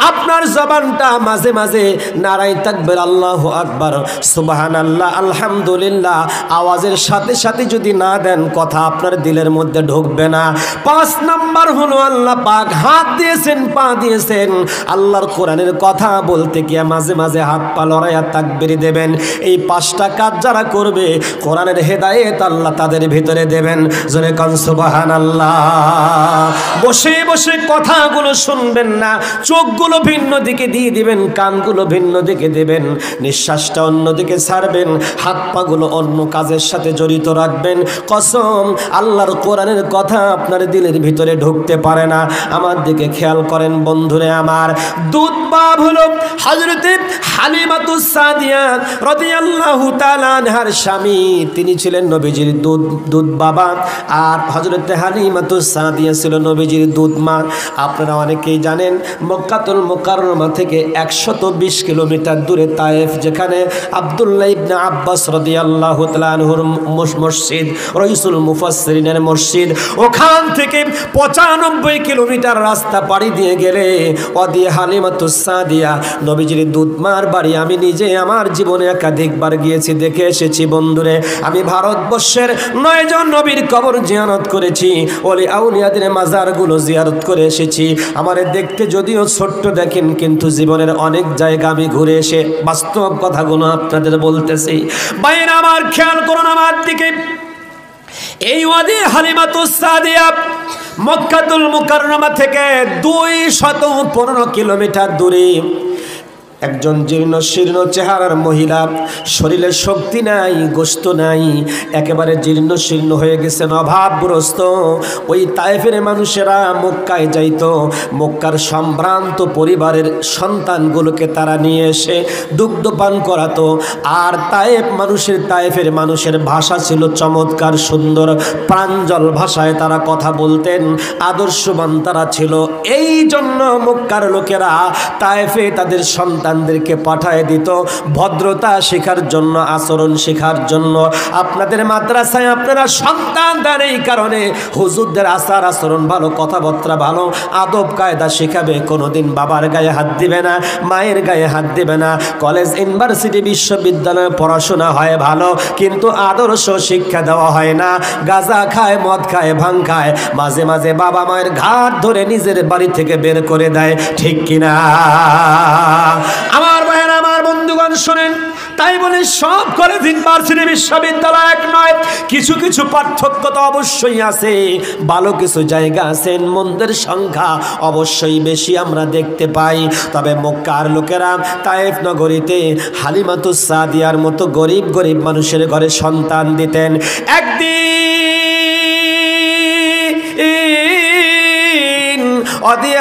আপনার জবানটা মাঝে মাঝে নারাই তাকবীর, আল্লাহু আকবার, সুবহানাল্লাহ, আলহামদুলিল্লাহ আওয়াজের সাথে সাথে যদি না দেন, কথা আপনার দিলের মধ্যে ঢুকবে না। 5 নাম্বার হলো আল্লাহ পাক হাত দিয়েছেন, পা দিয়েছেন, আল্লাহর কোরআনের কথা বলতে গিয়ে মাঝে মাঝে হাত পা লড়াইয়া তাকবীর দেবেন। এই 5টা কাজ যারা করবে, কোরআনের হেদায়েত আল্লাহ তাদের ভিতরে দেবেন। জোরে কান সুবহানাল্লাহ। বসে বসে কথাগুলো শুনবেন না, চোখগুলো ভিন্ন দিকে দিয়ে দিবেন, কানগুলো ভিন্ন দিকে দেবেন, নিঃশ্বাসটা অন্যদিকে ছাড়বেন, হাত পাগুলো অন্য কাজের সাথে জড়িত রাখবেন। কসম, আল্লাহর কোরআনের কথা আপনার দিলের ভিতরে ঢুকতে পারে না। আমার দিকে খেয়াল করেন বন্ধুরে আমার। দুধ বাপ হলো হযরতে হালিমাতুস সাদিয়া রাদিয়াল্লাহু তাআলা আনহার স্বামী, তিনি ছিলেন নবীজির দুধ বাবা, আর হযরতে হালিমাতুস সাদিয়া ছিল নবীজির দুধ মা। আপনারা অনেকেই জানেন মক্কাতুল মুকাররমা থেকে 120 কিলোমিটার দূরে তায়েফ, যেখানে আব্দুল্লাহ ইবনে আব্বাস রাদিয়াল্লাহু তাআলা আনহুর মসজিদ, রাইসুল মুফাসসিরিনের মসজিদ, ওখান থেকে 95 কিলোমিটার রাস্তা পাড়ি দিয়ে গেলে ওদি হালিমাতুস সাদিয়া নবীজির দুধ মার বাড়ি আমি নিজে আমার জীবনে একাধিকবার গিয়েছি, দেখে এসেছি বন্ধুরে। আমি ভারতবর্ষের 9 জন নবীর কবর জিয়ারত করেছি, ওলি আউলিয়াদের মাজারগুলো জিয়ারত করে এসেছি। আমারে দেখতে যদিও ছোট্ট দেখেন, কিন্তু জীবনের অনেক জায়গা আমি ঘুরে এসে বাস্তব কথাগুলো আপনাদের বলতেছি। বাইরে আমার খেয়াল করুন আমার দিকে। এই ওয়াদি হালিমাতুস সাদিয়া মক্কাতুল মুকাররমা থেকে 215 কিলোমিটার দূরে একজন জীর্ণ শীর্ণ চেহারার মহিলা, শরীরে শক্তি নাই, গোশত নাই, একেবারে জীর্ণ শীর্ণ হয়ে গেছেন, অভাবগ্রস্ত। ওই তায়েফের মানুষেরা মক্কায় যাইতো, মক্কার সম্ভ্রান্ত পরিবারের সন্তানগুলোকে তারা নিয়ে এসে দুগ্ধপান করাতো। আর তায়েফের মানুষের ভাষা ছিল চমৎকার সুন্দর, প্রাঞ্জল ভাষায় তারা কথা বলতেন, আদর্শবান তারা ছিল। এই জন্য মক্কার লোকেরা তায়েফে তাদের সন্তানদেরকে পাঠায় দিত ভদ্রতা শেখার জন্য, আচরণ শেখার জন্য। আপনাদের মাদ্রাসায় আপনারা সন্তান দেন, এই কারণে হুজুরদের আচার আচরণ ভালো, কথাবার্তা ভালো, আদব কায়দা শেখাবে। কোনোদিন বাবার গায়ে হাত দিবে না, মায়ের গায়ে হাত দিবে না। কলেজ, ইউনিভার্সিটি, বিশ্ববিদ্যালয়ে পড়াশোনা হয় ভালো, কিন্তু আদর্শ শিক্ষা দেওয়া হয় না। গাঁজা খায়, মদ খায়, ভাং খায়, মাঝে মাঝে বাবা মায়ের ঘাট ধরে নিজের বাড়ি থেকে বের করে দেয়, ঠিক কিনা? আমার ভাইয়েরা, আমার বন্ধুগণ শোনেন, তাই বলে সব কলেজ ইউনিভার্সিটি বিশ্ববিদ্যালয় এক নয়, কিছু কিছু পার্থক্য তো অবশ্যই আছে। ভালো কিছু জায়গা আছে, মন্দের সংখ্যা অবশ্যই বেশি আমরা দেখতে পাই। তবে মক্কার লোকেরা তায়েফ নগরীতে হালিমাতুস সাদিয়ার মতো গরিব গরিব মানুষের ঘরে সন্তান দিতেন। একদিন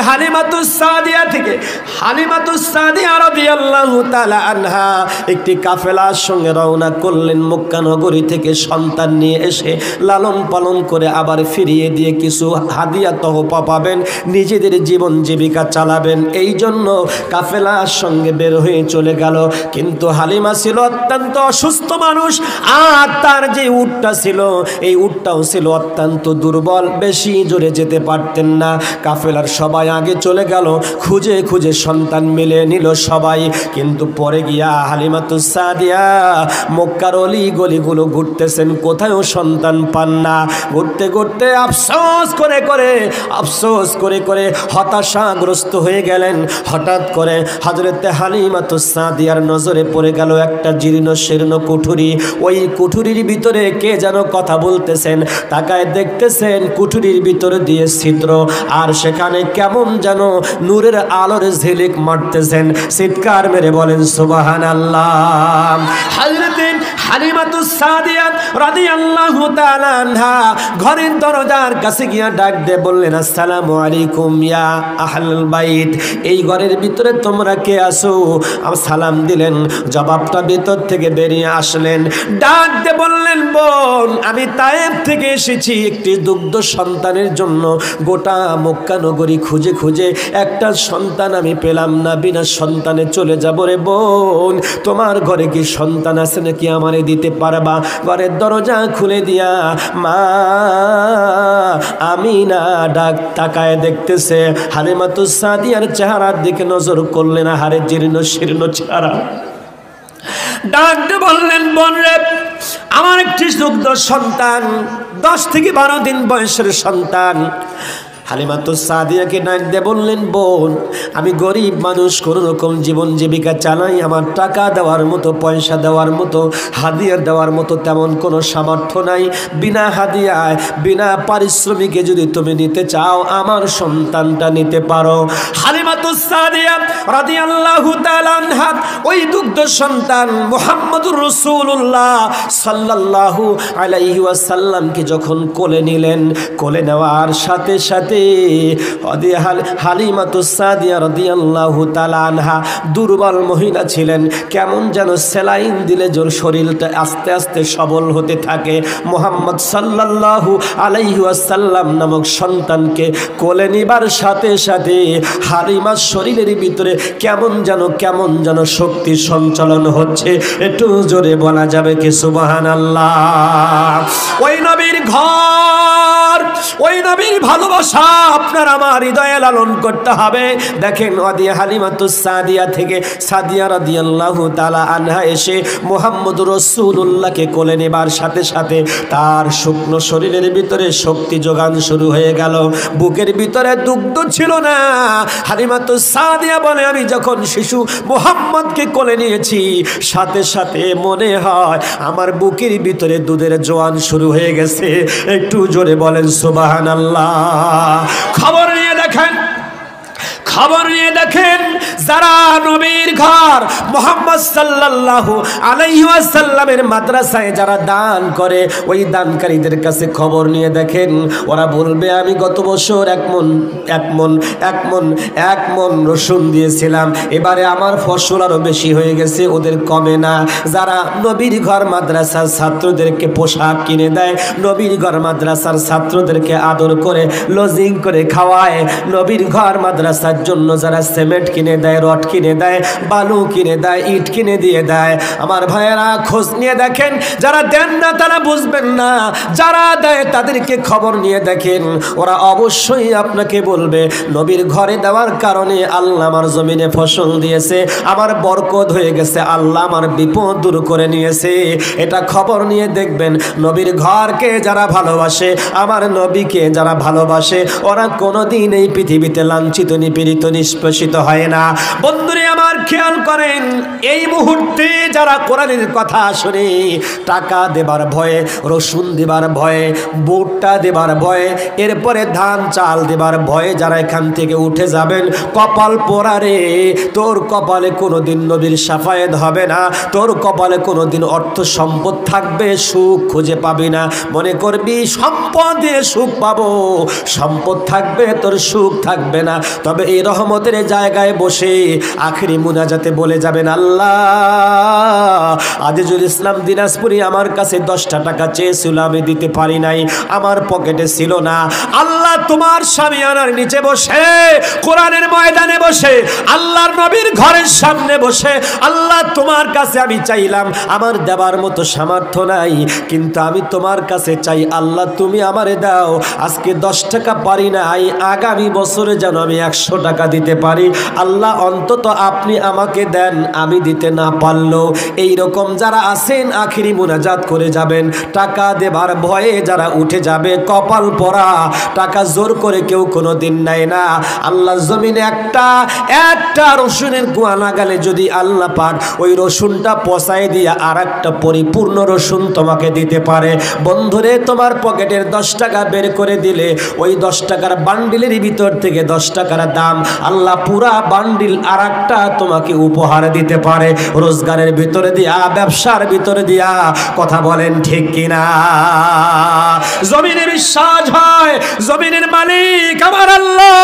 হালিমাতুস সাদিয়া থেকে হালিমাতুস সাদিয়া রাদিয়াল্লাহু তাআলা আনহা একটি কাফেলার সঙ্গে রওনা করলেন মক্কা নগরী থেকে। সন্তান নিয়ে এসে লালন পালন করে আবার ফিরিয়ে দিয়ে কিছু হাদিয়া তহফা পাবেন, নিজেদের জীবন জীবিকা চালাবেন, এই জন্য কাফেলার সঙ্গে বের হয়ে চলে গেল। কিন্তু হালিমা ছিল অত্যন্ত অসুস্থ মানুষ, আর তার যে উটটা ছিল এই উটটাও ছিল অত্যন্ত দুর্বল, বেশি জোরে যেতে পারতেন না। কাফেলার সবাই আগে চলে গেল, খুঁজে খুঁজে সন্তান মিলে নিল সবাই। কিন্তু পরে গিয়া হালিমাতুস সাদিয়া মক্কার অলি গলিগুলো ঘুরতেছেন, কোথাও সন্তান পান না। ঘুরতে ঘুরতে আফসোস করে করে হতাশাগ্রস্ত হয়ে গেলেন। হঠাৎ করে হযরতে হালিমাতুস সাদিয়ার নজরে পড়ে গেল একটা জীর্ণ শীর্ণ কুঠুরি। ওই কুঠুরির ভিতরে কে যেন কথা বলতেছেন, তাকায় দেখতেছেন কুঠুরির ভিতরে দিয়ে ছিদ্র, আর সেখানে কেমন যেন নূরের আলোর ঝিলিক মারতেছেন। চিৎকার মেরে বলেন সুবহানাল্লাহ। হযরতে হালিমাতুস সাদিয়া রাদিয়াল্লাহু তাআলা আনহা ঘরের দরজার কাছে গিয়া ডাক দিয়ে বললেন, আসসালামু আলাইকুম ইয়া আহলাল বাইত, এই ঘরের ভিতরে তোমরা কে আছো? সালাম দিলেন, জবাবটা ভিতর থেকে বেরিয়ে আসলেন। ডাক দিয়ে বললেন, বোন আমি তায়েফ থেকে এসেছি একটি দুগ্ধ সন্তানের জন্য। গোটা মক্কা নগরী খুঁজে খুঁজে একটা সন্তান আমি পেলাম না, বিনা সন্তানে চলে যাব রে বোন। তোমার ঘরে কি সন্তান আছে নাকি, আমারে দিতে পারবা? ঘরের দরজা খুলে দিয়া মা আমিনা ডাক তাকায় দেখতেছে হালিমাতুস সাদিয়ার চেহারার দিকে নজর করলেন, হারে জীর্ণ শীর্ণ চেহারা। ডাক দিয়ে বললেন, বোন রে, আমার একটি দুগ্ধ সন্তান, 10 থেকে 12 দিন বয়সের সন্তান। হালিমাতুস সাদিয়াকে ডাক দিয়ে বললেন, বোন আমি গরিব মানুষ, কোনো রকম জীবন জীবিকা চালাই, আমার টাকা দেওয়ার মতো, পয়সা দেওয়ার মতো, হাদিয়া দেওয়ার মতো তেমন কোনো সামর্থ্য নাই। বিনা হাদিয়ায় বিনা পারিশ্রমিকে যদি তুমি নিতে চাও আমার সন্তানটা নিতে পারো। হালিমাতুস সাদিয়া রাদিয়াল্লাহু তাআলা আনহা ওই দুগ্ধ সন্তান মুহাম্মদুর রাসূলুল্লাহ সাল্লাল্লাহু আলাইহি ওয়াসাল্লামকে যখন কোলে নিলেন, কোলে নেওয়ার সাথে সাথে হালিমাতুস সাদিয়া রাদিয়াল্লাহু তাআলা আনহা দুর্বল মহিলা ছিলেন, কেমন যেন সেলাইন দিলে জোর শরীরটা আস্তে আস্তে সবল হতে থাকে। মুহাম্মদ সাল্লাল্লাহু আলাইহি ওয়াসাল্লাম নামক সন্তানকে কোলে নিবার সাথে সাথে হালিমার শরীরের ভিতরে কেমন যেন শক্তি সঞ্চালন হচ্ছে। একটু জোরে বলা যাবে কি সুবহানাল্লাহ? ওই নবীর ঘর, ওই নবীর ভালোবাসা আপনার আমার হৃদয়ে লালন করতে হবে। দেখেন হালিমাতুস সাদিয়া থেকে সাদিয়া রাদিয়াল্লাহু তাআলা আনহা এসে মুহাম্মদুর রাসূলুল্লাহকে কোলে নেবার সাথে সাথে তার শুকনো শরীরের ভিতরে শক্তি যোগান শুরু হয়ে গেল। বুকের ভিতরে দুগ্ধ ছিল না। হালিমাতুস সাদিয়া বলে, আমি যখন শিশু মুহাম্মদকে কোলে নিয়েছি সাথে সাথে মনে হয় আমার বুকের ভিতরে দুধের জোয়ান শুরু হয়ে গেছে। একটু জোরে বলেন সুবহানাল্লাহ। খবর নিয়ে দেখেন যারা নবীর ঘর মুহাম্মদ সাল্লাল্লাহু আলাইহি ওয়াসাল্লামের মাদ্রাসায় যারা দান করে, ওই দানকারীদের কাছে খবর নিয়ে দেখেন, ওরা বলবে আমি গত বছর এক মন রসুন দিয়েছিলাম, এবারে আমার ফসল আরো বেশি হয়ে গেছে, ওদের কমে না। যারা নবীর ঘর মাদ্রাসার ছাত্রদেরকে পোশাক কিনে দেয়, নবীর ঘর মাদ্রাসার ছাত্রদেরকে আদর করে লজিং করে খাওয়ায়, নবীর ঘর মাদ্রাসার জন্য যারা সিমেন্ট কিনে দেয়, রড কিনে দেয়, বালু কিনে দেয়, ইট কিনে দিয়ে দেয়, আমার ভাইয়েরা খোঁজ নিয়ে দেখেন। যারা দেন না তারা বুঝবেন না, যারা দেয় তাদেরকে খবর নিয়ে দেখেন, ওরা অবশ্যই আপনাকে বলবে নবীর ঘরে দেওয়ার কারণে আল্লাহ আমার জমিনে ফসল দিয়েছে, আমার বরকত হয়ে গেছে, আল্লাহ আমার বিপদ দূর করে নিয়েছে। এটা খবর নিয়ে দেখবেন। নবীর ঘরকে যারা ভালোবাসে, আমার নবীকে যারা ভালোবাসে, ওরা কোনোদিন এই পৃথিবীতে লাঞ্ছিত নিপীড়িত নিষ্পেষিত নিষ্পেষিত হয় না। বন্ধুরে আমার খেয়াল করেন, এই মুহূর্তে যারা কোরআনের কথা শুনে টাকা দেবার ভয়ে, রসুন দেবার ভয়ে, ভুট্টা দেবার ভয়ে, এরপরে ধান চাল দেবার ভয়ে যারা এখান থেকে উঠে যাবেন, কপাল পোড়া রে। তোর কপালে কোনোদিন নবীর শাফায়েত হবে না, তোর কপালে কোনোদিন অর্থ সম্পদ থাকবে, সুখ খুঁজে পাবি না। মনে করবি সম্পদ দিয়ে সুখ পাবো, সম্পদ থাকবে তোর সুখ থাকবে না। তবে এই রহমতের জায়গায় বসে আখেরি মুনাজাতে বলে যাবেন, আল্লাহ আজিজুল ইসলাম দিনাজপুরি আমার কাছে 10টা টাকা চেয়েছিল, আমি দিতে পারি নাই, আমার পকেটে ছিল না। আল্লাহ তোমার শামিয়ানার নিচে বসে, কোরআনের ময়দানে বসে, আল্লাহর নবীর ঘরের সামনে বসে, আল্লাহ তোমার কাছে আমি চাইলাম, আমার দেবার মতো সামর্থ্য নাই, কিন্তু আমি তোমার কাছে চাই আল্লাহ তুমি আমারে দাও। আজকে 10 টাকা পারি নাই, আগামী বছরে যেন আমি 100 টাকা দিতে পারি। আল্লাহ অন্তত আপনি আমাকে দেন, আমি দিতে না পারলেও। এইরকম যারা আছেন আখিরি মুনাজাত করে যাবেন। টাকা দেবার ভয়ে যারা উঠে যাবে, কপাল পরা, টাকা জোর করে কেউ কোনো দিন নেয় না। আল্লাহ জমিনে একটা রসুনের কুয়া লাগালে যদি আল্লাহ পাক ওই রসুনটা পচাই দিয়া আর একটা পরিপূর্ণ রসুন তোমাকে দিতে পারে। বন্ধুরে তোমার পকেটের 10 টাকা বের করে দিলে ওই 10 টাকার বান্ডিলের ভিতর থেকে 10 টাকার দাম আল্লাহ পুরা বান্ডিল আর একটা তোমাকে উপহার দিতে পারে, রোজগারের ভিতরে দিয়া, ব্যবসার ভিতরে দিয়া। কথা বলেন ঠিক কিনা? জমিনে বিশ্বাস হয় জমিনের মালিক আমার আল্লাহ,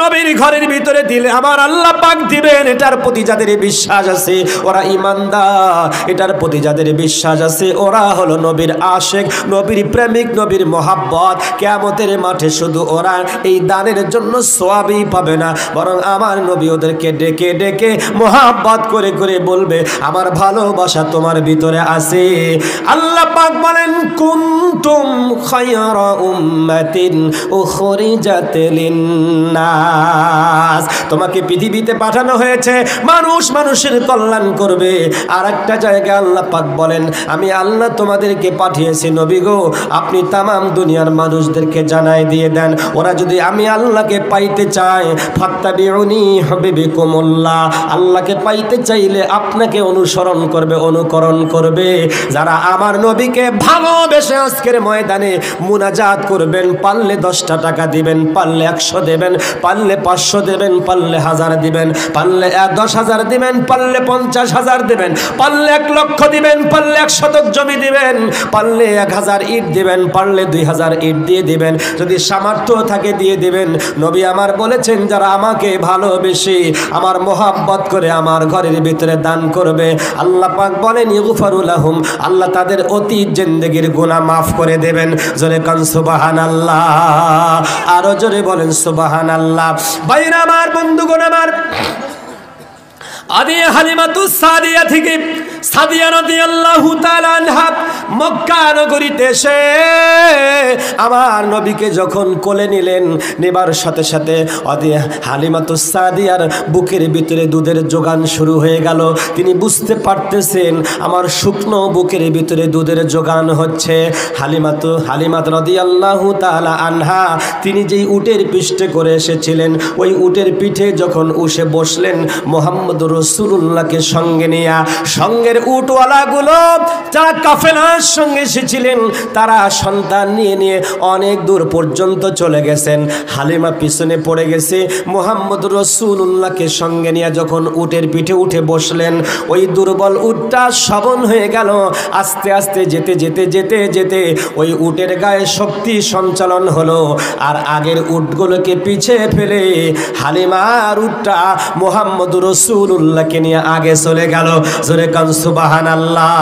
নবীর ঘরের ভিতরে দিলে আমার আল্লাহ পাক দিবেন। এটার প্রতি যাদের বিশ্বাস আছে ওরা ইমানদার, এটার প্রতি যাদের বিশ্বাস আছে ওরা হলো নবীর আশিক, নবীর প্রেমিক, নবীর মোহাব্বত। কিয়ামতের মাঠে শুধু ওরা এই দানের জন্য সওয়াবই পাবে না, বরং আমার নবী ওদেরকে ডেকে ডেকে মোহাব্বত করে করে বলবে আমার ভালোবাসা তোমার ভিতরে আছে। আল্লাহ পাক বলেন কুনতুম খায়রা উম্মাতিন উখরিজাত লিন্নাস, তোমাকে পৃথিবীতে পাঠানো হয়েছে মানুষ মানুষের কল্যাণ করবে। আর একটা জায়গায় আল্লাহ পাক বলেন আমি আল্লাহ তোমাদেরকে পাঠিয়েছি নবী গো, আপনি তামাম দুনিয়ার মানুষদেরকে জানাই দিয়ে দেন, ওরা যদি আমি আল্লাহকে পাইতে চায় ফাত্তাবিউনি হাবিবিকুমুল্লাহ, আল্লাহকে পাইতে চাইলে আপনাকে অনুসরণ করবে, অনুকরণ করবে। যারা আমার নবীকে ভালোবেসে আজকের ময়দানে মুনাজাত করবেন, পারলে 10টা টাকা দিবেন, পারলে 100 দেবেন, পারলে 500 দেবেন, পারলে 1000 দিবেন, পারলে 10,000 দিবেন, পারলে 50,000 দেবেন, পারলে 1 লক্ষ দিবেন, পারলে 1 শতক জমি দিবেন, পারলে 1000 ইট দিবেন, পারলে 2000 ইট দিয়ে দিবেন, যদি সামর্থ্য থাকে দিয়ে দিবেন। নবী আমার বলেছেন যারা আমাকে ভালোবেসে আমার মোহাব্বত করে আমার ঘরের ভিতরে দান করবে, আল্লাহ পাক বলেন ইগফারু লাহুম, আল্লাহ তাদের অতীত জিন্দেগির গুনাহ মাফ করে দেবেন। জোরে কান সুবহানাল্লাহ, আরো জোরে বলেন সুবহানাল্লাহ। ভাইরা আমার, বন্ধুগণ আমার, আদি হালিমাতুস সাদিয়া থেকে সাদিয়া রাদিয়াল্লাহু তাআলা আনহা মক্কা নগরীতে এসে আমার নবীকে যখন কোলে নিলেন, নেবার সাথে সাথে আদি হালিমাতুস সাদিয়ার বুকের ভিতরে দুধের যোগান শুরু হয়ে গেল। তিনি বুঝতে পারতেছেন আমার শুকনো বুকের ভিতরে দুধের যোগান হচ্ছে। হালিমাত রাদিয়াল্লাহু তাআলা আনহা তিনি যেই উটের পিঠে করে এসেছিলেন, ওই উটের পিঠে যখন উঠে বসলেন মুহাম্মদুর রাসূলুল্লাহকে সঙ্গে নিয়ে, সঙ্গের উটওয়ালাগুলো যারা কাফেলার সঙ্গে এসেছিলেন তারা সন্তান নিয়ে নিয়ে অনেক দূর পর্যন্ত চলে গেছেন। হালিমা পিছনে পড়ে গেছে। মুহাম্মদুর রাসূলুল্লাহকে সঙ্গে নিয়ে যখন উটের পিঠে উঠে বসলেন, ওই দুর্বল উটটা সবল হয়ে গেল। আস্তে আস্তে যেতে যেতে যেতে যেতে ওই উটের গায়ে শক্তি সঞ্চালন হলো, আর আগের উটগুলোকে পিছে ফেলে হালিমার উটটা মুহাম্মদুর রাসূলুল্লাহকে নিয়ে আগে চলে গেল। জোরে কান সুবহানাল্লাহ,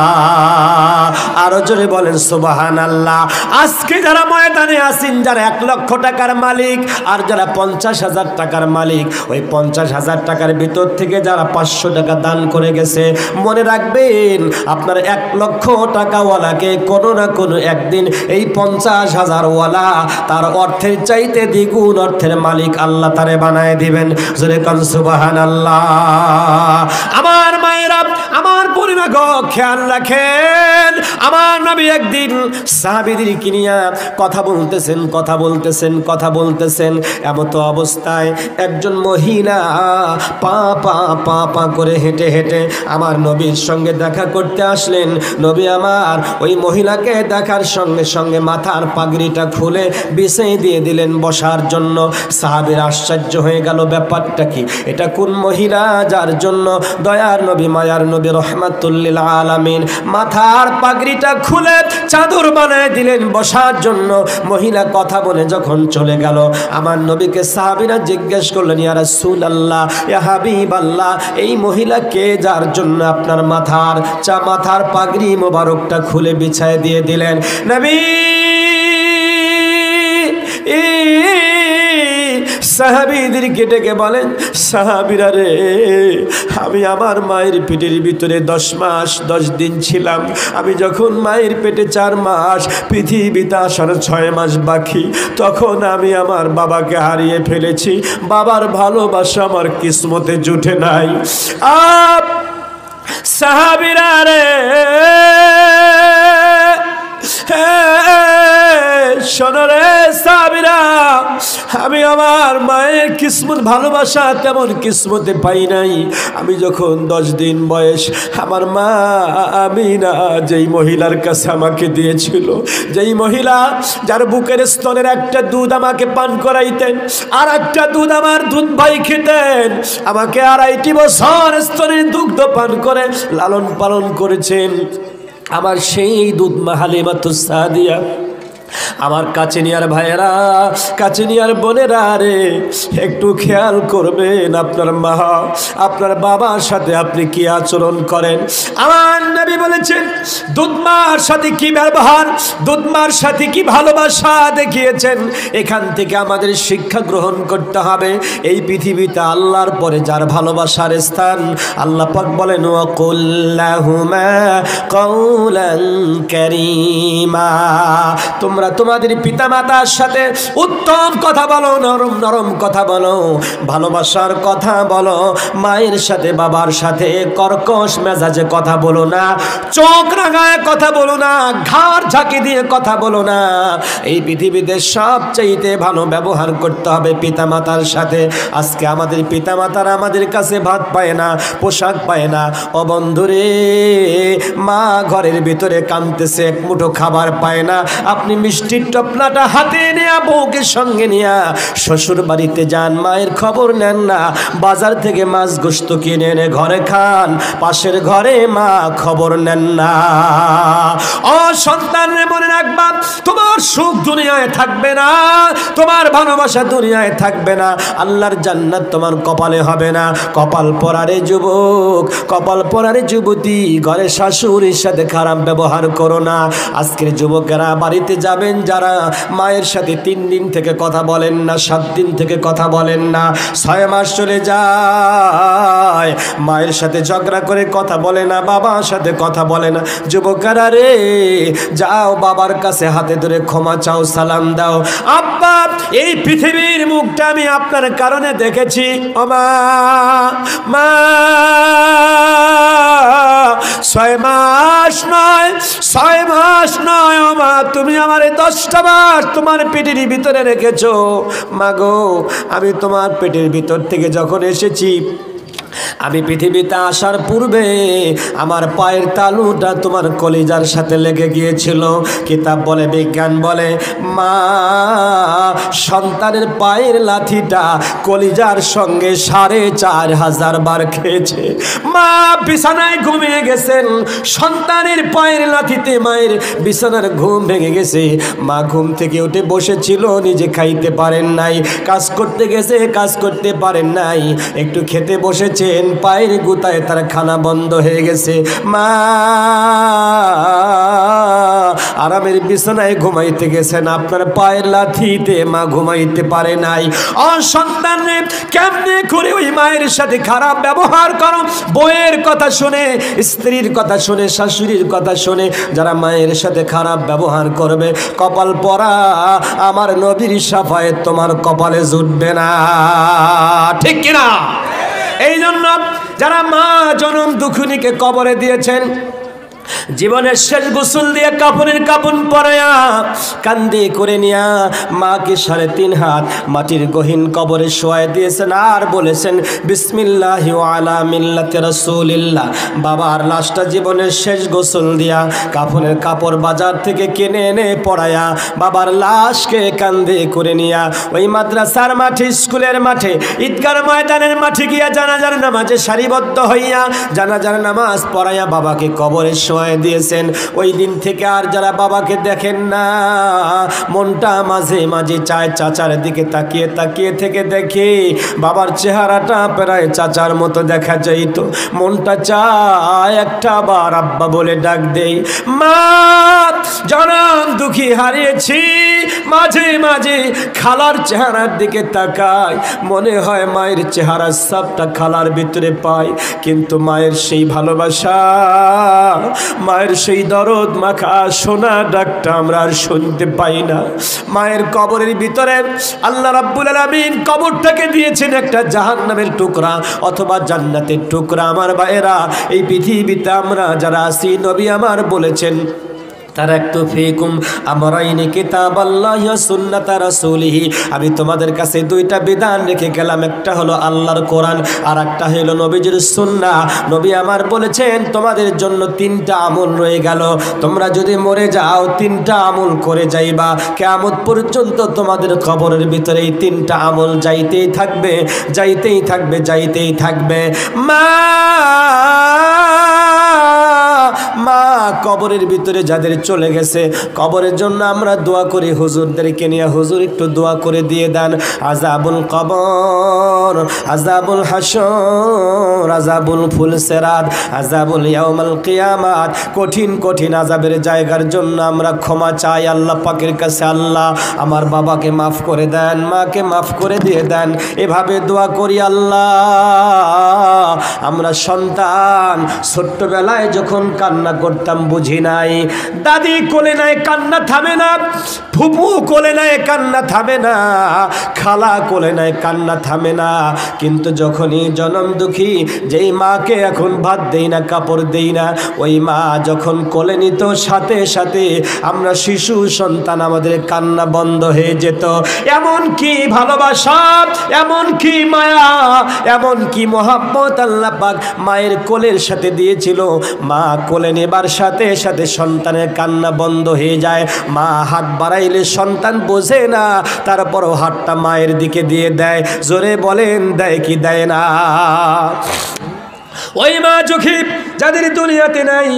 আরো জোরে বলেন সুবহানাল্লাহ। আজকে যারা ময়দানে আছেন, যারা 1 লক্ষ টাকার মালিক আর যারা 50,000 টাকার মালিক, ওই 50,000 টাকার ভিতর থেকে যারা 500 টাকা দান করে গেছে, মনে রাখবেন আপনার 1 লক্ষ টাকাওয়ালাকে কোনো না কোনো একদিন এই 50,000 ওয়ালা তার অর্থের চাইতে দ্বিগুণ অর্থের মালিক আল্লাহ তারে বানায় দিবেন। জোরে কান সুবহানাল্লাহ। আমার মায়েরা, আমার বোনেরা গো খেয়াল রাখেন, আমার নবী একদিন সাহাবীদেরকে নিয়ে কথা বলতেছেন। এমত অবস্থায় একজন মহিলা পা করে হেঁটে আমার নবীর সঙ্গে দেখা করতে আসলেন। নবী আমার ওই মহিলাকে দেখার সঙ্গে সঙ্গে মাথার পাগড়িটা খুলে বিছিয়ে দিয়ে দিলেন বসার জন্য। সাহাবীরা আশ্চর্য হয়ে গেল, ব্যাপারটা কি? এটা কোন মহিলা যার জন্য দয়ার নবী মায়ার নবী রহমাতুল্লিল আলামিন মাথার পাগড়িটা খুলে চাদর বানায় দিলেন বসার জন্য। মহিলা কথা বলে যখন চলে গেল, আমার নবীকে সাহাবীরা জিজ্ঞেস করলেন, ইয়া রাসূলুল্লাহ, ইয়া হাবিবাল্লাহ, এই মহিলা কে যার জন্য আপনার মাথার পাগড়ি মোবারকটা খুলে বিছায় দিয়ে দিলেন? নবী সাহাবীদেরকে ডেকে বলেন, সাহাবীরা রে, আমি আমার মায়ের পেটের ভিতরে 10 মাস 10 দিন ছিলাম। আমি যখন মায়ের পেটে 4 মাস, পৃথিবীতে আসার 6 মাস বাকি, তখন আমি আমার বাবাকে হারিয়ে ফেলেছি। বাবার ভালোবাসা আমার কিসমতে জুটে নাই। সাহাবীরা রে, শোনো রে সাহাবীরা, আমি আমার মায়ের কিসমত ভালোবাসা তেমন কিসমতে পাই নাই। আমি যখন 10 দিন বয়স, আমার মা আমিনা যেই মহিলার কাছে আমাকে দিয়েছিল, যেই মহিলা যার বুকের স্তনের একটা দুধ আমাকে পান করাইতেন, আর একটা দুধ আমার দুধ ভাই খেতেন, আমাকে 2.5 বছর স্তনের দুগ্ধ পান করে লালন পালন করেছেন, আমার সেই দুধ মা হালিমাতুস সাদিয়া। আমার কাছে নিয়ার ভাইয়েরা, কাছে নিয়ার বোনেরা রে, একটু খেয়াল করবেন আপনার মা আপনার বাবার সাথে আপনি কি আচরণ করেন। আমার নবী বলেছেন, দুধমার সাথে কি ব্যবহার, দুধমার সাথে কি ভালোবাসা দেখিয়েছেন, এখান থেকে আমাদের শিক্ষা গ্রহণ করতে হবে। এই পৃথিবীতে আল্লাহর পরে যার ভালোবাসার স্থান, আল্লাহ পাক বলেন, ওয়াকুল লাহুমা কাওলান কারীমা, তোমরা তোমাদের পিতামাতার সাথে উত্তম কথা বলো, নরম নরম কথা বলো, ভালোবাসার কথা বলো। মায়ের সাথে বাবার সাথে কর্কশ মেজাজে কথা বলো না, চোখ রাঙায় কথা বলো না, ঘাড় ঝাঁকি দিয়ে কথা বলো না। এই পৃথিবীতে সবচাইতে ভালো ব্যবহার করতে হবে পিতামাতার সাথে। আজকে আমাদের পিতামাতারা আমাদের কাছে ভাত পায় না, পোশাক পায় না। ও বন্ধুরে, মা ঘরের ভিতরে কাঁদতেছে, এক মুঠো খাবার পায় না। আপনি মিষ্টির টপলাটা হাতে নিয়ে বউকে সঙ্গে নিয়ে শ্বশুর বাড়িতে যান, মায়ের খবর নেন না। বাজার থেকে মাছ গোশত কিনে এনে ঘরে খান, পাশের ঘরে মা খবর নেন না। ও সন্তান রে, মনে রাখবা, তোমার সুখ দুনিয়ায় থাকবে না, তোমার ভালোবাসা দুনিয়ায় থাকবে না, আল্লাহর জান্নাত তোমার কপালে হবে না। কপাল পরারে যুবক, কপাল পরারে যুবতী, ঘরে শাশুড়ির সাথে খারাপ ব্যবহার করো না। আজকের যুবকেরা বাড়িতে যাবেন যারা, মায়ের সাথে 3 দিন থেকে কথা বলেন না, 7 দিন থেকে কথা বলেন না, 6 মাস চলে যায়, মায়ের সাথে ঝগড়া করে কথা বলে না, বাবার সাথে কথা বলে না। যুবকেরা রে, যাও বাবার কাছে হাতে ধরে ক্ষমা চাও, সালাম দাও। আব্বা, এই পৃথিবীর মুখটা আমি আপনার কারণে দেখেছি। ও মা, 6 মাস নয় ও মা, তুমি আমার 10টা মাস তোমার পেটের ভিতরে রেখেছো। মাগো, আমি তোমার পেটের ভিতর থেকে যখন এসেছি, আমি পৃথিবীতে আসার পূর্বে আমার পায়ের তালুটা তোমার কলিজার সাথে লেগে গিয়েছিল। কিতাব বলে, বিজ্ঞান বলে, মা সন্তানের পায়ের লাথিটা কলিজার সঙ্গে 4500 বার খেয়েছে। মা বিছানায় ঘুমিয়ে গেছেন, সন্তানের পায়ের লাথিতে মায়ের বিছানার ঘুম ভেঙে গেছে। মা ঘুম থেকে উঠে বসেছিল, নিজে খাইতে পারেন নাই, কাজ করতে গেছে, কাজ করতে পারেন নাই, একটু খেতে বসেছে, পায়ের গুতায় তার খানা বন্ধ হয়ে গেছে। মা আরামের বিছানায় ঘুমাইতে গেছেন, আপনার পায়ের লাথিতে মা ঘুমাইতে পারে নাই। সন্তান কেমনে করে ওই মায়ের সাথে খারাপ ব্যবহার করো? বউয়ের কথা শুনে, স্ত্রীর কথা শুনে, শাশুড়ির কথা শুনে যারা মায়ের সাথে খারাপ ব্যবহার করবে, কপাল পরা আমার নবীর শাফায়েত তোমার কপালে জুটবে না। ঠিক কিনা? এই জন্য যারা মা জনম দুঃখিনীকে কবরে দিয়েছেন, জীবনের শেষ গোসল দিয়ে কাপড়ের কাপড় পরায়া কান্দে করে নিয়া মাকে 3.5 হাত মাটির গহীন কবরে শোয়ায় দিয়েছেন আর বলেছেন বিসমিল্লাহি ওয়া আলা মিল্লাতি রাসূলিল্লাহ। বাবার লাশটা জীবনের শেষ গোসল দিয়া কাপড়ের কাপড় বাজার থেকে কিনে এনে পরায়া বাবার লাশকে কান্দে করে নিয়া ওই মাদ্রাসার মাঠে, স্কুলের মাঠে, ঈদগার ময়দানের মাঠে গিয়া জানাজার নামাজে সারিবদ্ধ হইয়া জানাজার নামাজ পড়াইয়া বাবাকে কবরে শোয়ায় দিয়েছেন। ওই দিন থেকে আর যারা বাবাকে দেখেন না, মনটা মাঝে মাঝে চায় চাচার দিকে তাকিয়ে তাকিয়ে থেকে দেখে বাবার চেহারাটা প্রায় চাচার মতো দেখা যাইতো। মনটা চায় একটা বার আব্বা বলে ডাক দেই। মা জনম দুঃখী হারিয়েছি, মাঝে মাঝে খালার চেহারার দিকে তাকাই, মনে হয় মায়ের চেহারা সবটা খালার ভিতরে পাই, কিন্তু মায়ের সেই ভালোবাসা, মায়ের সেই দরদ মাখা সোনা ডাকটা আমরা আর শুনতে পাই না। মায়ের কবরের ভিতরে আল্লাহ রাব্বুল আলামিন কবরটাকে দিয়েছেন একটা জাহান্নামের টুকরা অথবা জান্নাতের টুকরা। আমার ভাইয়েরা, এই পৃথিবীতে আমরা যারা আছি, নবী আমার বলেছেন তারাকতু ফীকুম আমরাইনি কিতাবাল্লাহি ওয়া সুন্নাতা রাসূলিহি। আমি তোমাদের কাছে 2টা বিধান রেখে গেলাম, একটা হলো আল্লাহর কোরআন আর একটা হলো নবীজির সুন্নাহ। নবী আমার বলেছেন তোমাদের জন্য 3টা আমল রয়ে গেল, তোমরা যদি মরে যাও 3টা আমল করে যাইবা, কিয়ামত পর্যন্ত তোমাদের কবরের ভিতরে এই 3টা আমল যাইতেই থাকবে, যাইতেই থাকবে, যাইতেই থাকবে। মা কবরের ভিতরে যাদের চলে গেছে, কবরের জন্য আমরা দোয়া করি হুজুরদেরকে নিয়ে, হুজুর একটু দোয়া করে দিয়ে দেন। আযাবুল কবর, আযাবুল হাসর, আযাবুল ফুলসিরাত, আযাবুল ইয়াউমাল কিয়ামাত, কঠিন কঠিন আযাবের জায়গার জন্য আমরা ক্ষমা চাই আল্লাহ পাকের কাছে। আল্লাহ আমার বাবাকে মাফ করে দেন, মাকে মাফ করে দিয়ে দেন, এভাবে দোয়া করি। আল্লাহ আমরা সন্তান ছোট্টবেলায় যখন কান্না করতাম বুঝি নাই, দাদি কোলে নাই কান্না থামে না, ফুপু কোলে নাই কান্না থামে না, খালা কোলে নাই কান্না থামে না, কিন্তু যখনই জনম দুঃখী যেই মাকে এখন ভাত দেই না, কাপড় দেই না, ওই মা যখন কোলে নিত সাথে সাথে আমরা শিশু সন্তান আমাদের কান্না বন্ধ হয়ে যেত। এমন কি ভালোবাসা, এমন কি মায়া, এমন কি মহাব্বত আল্লাহ পাক মায়ের কোলের সাথে দিয়েছিল। মা কোলে নেবার সাথে সাথে সন্তানের কান্না বন্ধ হয়ে যায়। মা হাত বাড়াইলে সন্তান বোঝে না, তারপরও হাতটা মায়ের দিকে দিয়ে দেয়। জোরে বলেন দেয় কি দেয় না? ওই মা দুঃখী যাদের দুনিয়াতে নাই,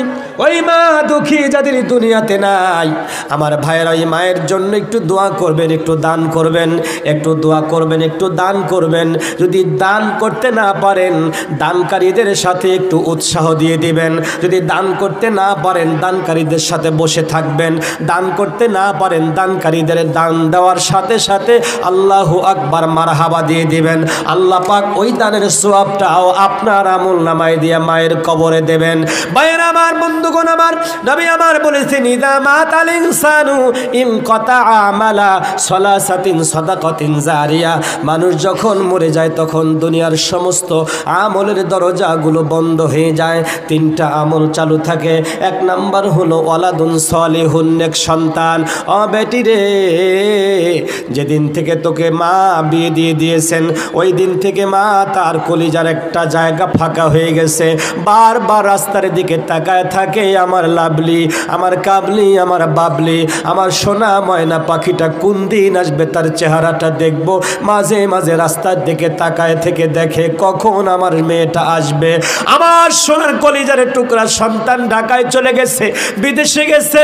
ওই মা দুঃখী যাদের দুনিয়াতে নাই, আমার ভাইয়েরা ওই মায়ের জন্য একটু দোয়া করবেন, একটু দান করবেন, একটু দোয়া করবেন, একটু দান করবেন। যদি দান করতে না পারেন, দানকারীদের সাথে একটু উৎসাহ দিয়ে দিবেন। যদি দান করতে না পারেন, দানকারীদের সাথে বসে থাকবেন। দান করতে না পারেন, দানকারীদের দান দেওয়ার সাথে সাথে আল্লাহু আকবার মারহাবা দিয়ে দিবেন। আল্লাহ পাক ওই দানের সওয়াবটাও আপনার আমল নামায় দিয়ে মায়ের কবরে দেবেন। ভাইয়েরা আমার, বন্ধুগণ আমার, নবী আমার বলেছেন ইদা মাতাল ইনসানু ইনকাতা আমালা সালাসাতিন সাদাকাতিন জারিয়া। মানুষ যখন মরে যায় তখন দুনিয়ার সমস্ত আমলের দরজাগুলো বন্ধ হয়ে যায়, 3টা আমল চালু থাকে। 1 নাম্বার হলো ওয়ালাদুন সালিহুন, নেক সন্তান। ও বেটি রে, যেদিন থেকে তোকে মা বিয়ে দিয়ে দিয়েছেন ওই দিন থেকে মা তার কলিজার একটা জায়গা ফাঁকা হয়ে গেছে। বারবার রাস্তার দিকে তাকায় থাকে, আমার লাভলি, আমার কাবলি, আমার বাবলি, আমার সোনা ময়না পাখিটা কোন দিন আসবে, তার চেহারাটা দেখবো। মাঝে মাঝে রাস্তার দিকে তাকায় থেকে দেখে কখন আমার মেয়েটা আসবে। আমার সোনার কলিজার টুকরা সন্তান ঢাকায় চলে গেছে, বিদেশে গেছে,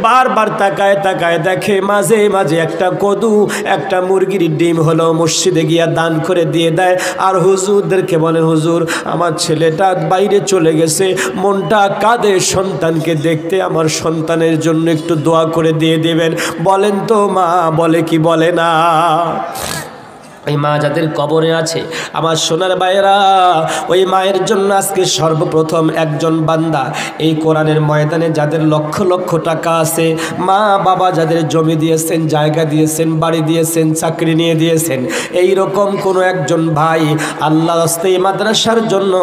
বারবার তাকায় তাকায় দেখে মাঝে মাঝে একটা কদু, একটা মুরগির ডিম হলো মসজিদে গিয়া দান করে দিয়ে দেয়। আর হুজুরদেরকে বলেন, হুজুর আমার ছেলেটা বাইরে চলে গেছে, মনটা কাঁদে সন্তানকে দেখতে, আমার সন্তানের জন্য একটু দোয়া করে দিয়ে দেবেন। বলেন তো মা বলে কি বলে না? এই মা যাদের কবরে আছে আমার সোনার ভাইয়েরা, ওই মায়ের জন্য আজকে সর্বপ্রথম একজন বান্দা এই কোরআনের ময়দানে যাদের লক্ষ লক্ষ টাকা আছে, মা বাবা যাদের জমি দিয়েছেন, জায়গা দিয়েছেন, বাড়ি দিয়েছেন, চাকরি নিয়ে দিয়েছেন, এই রকম কোনো একজন ভাই আল্লাহর রাস্তে এই মাদ্রাসার জন্য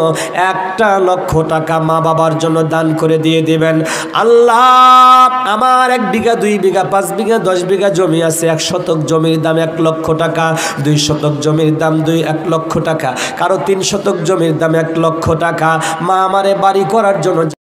1 লক্ষ টাকা মা বাবার জন্য দান করে দিয়ে দিবেন। আল্লাহ, আমার 1 বিঘা 2 বিঘা 5 বিঘা 10 বিঘা জমি আছে, 1 শতক জমির দাম 1 লক্ষ টাকা, 2 শতক জমির দাম 1 লক্ষ টাকা, কারো 3 শতক জমির দাম 1 লক্ষ টাকা। মা আমারে বাড়ি করার জন্য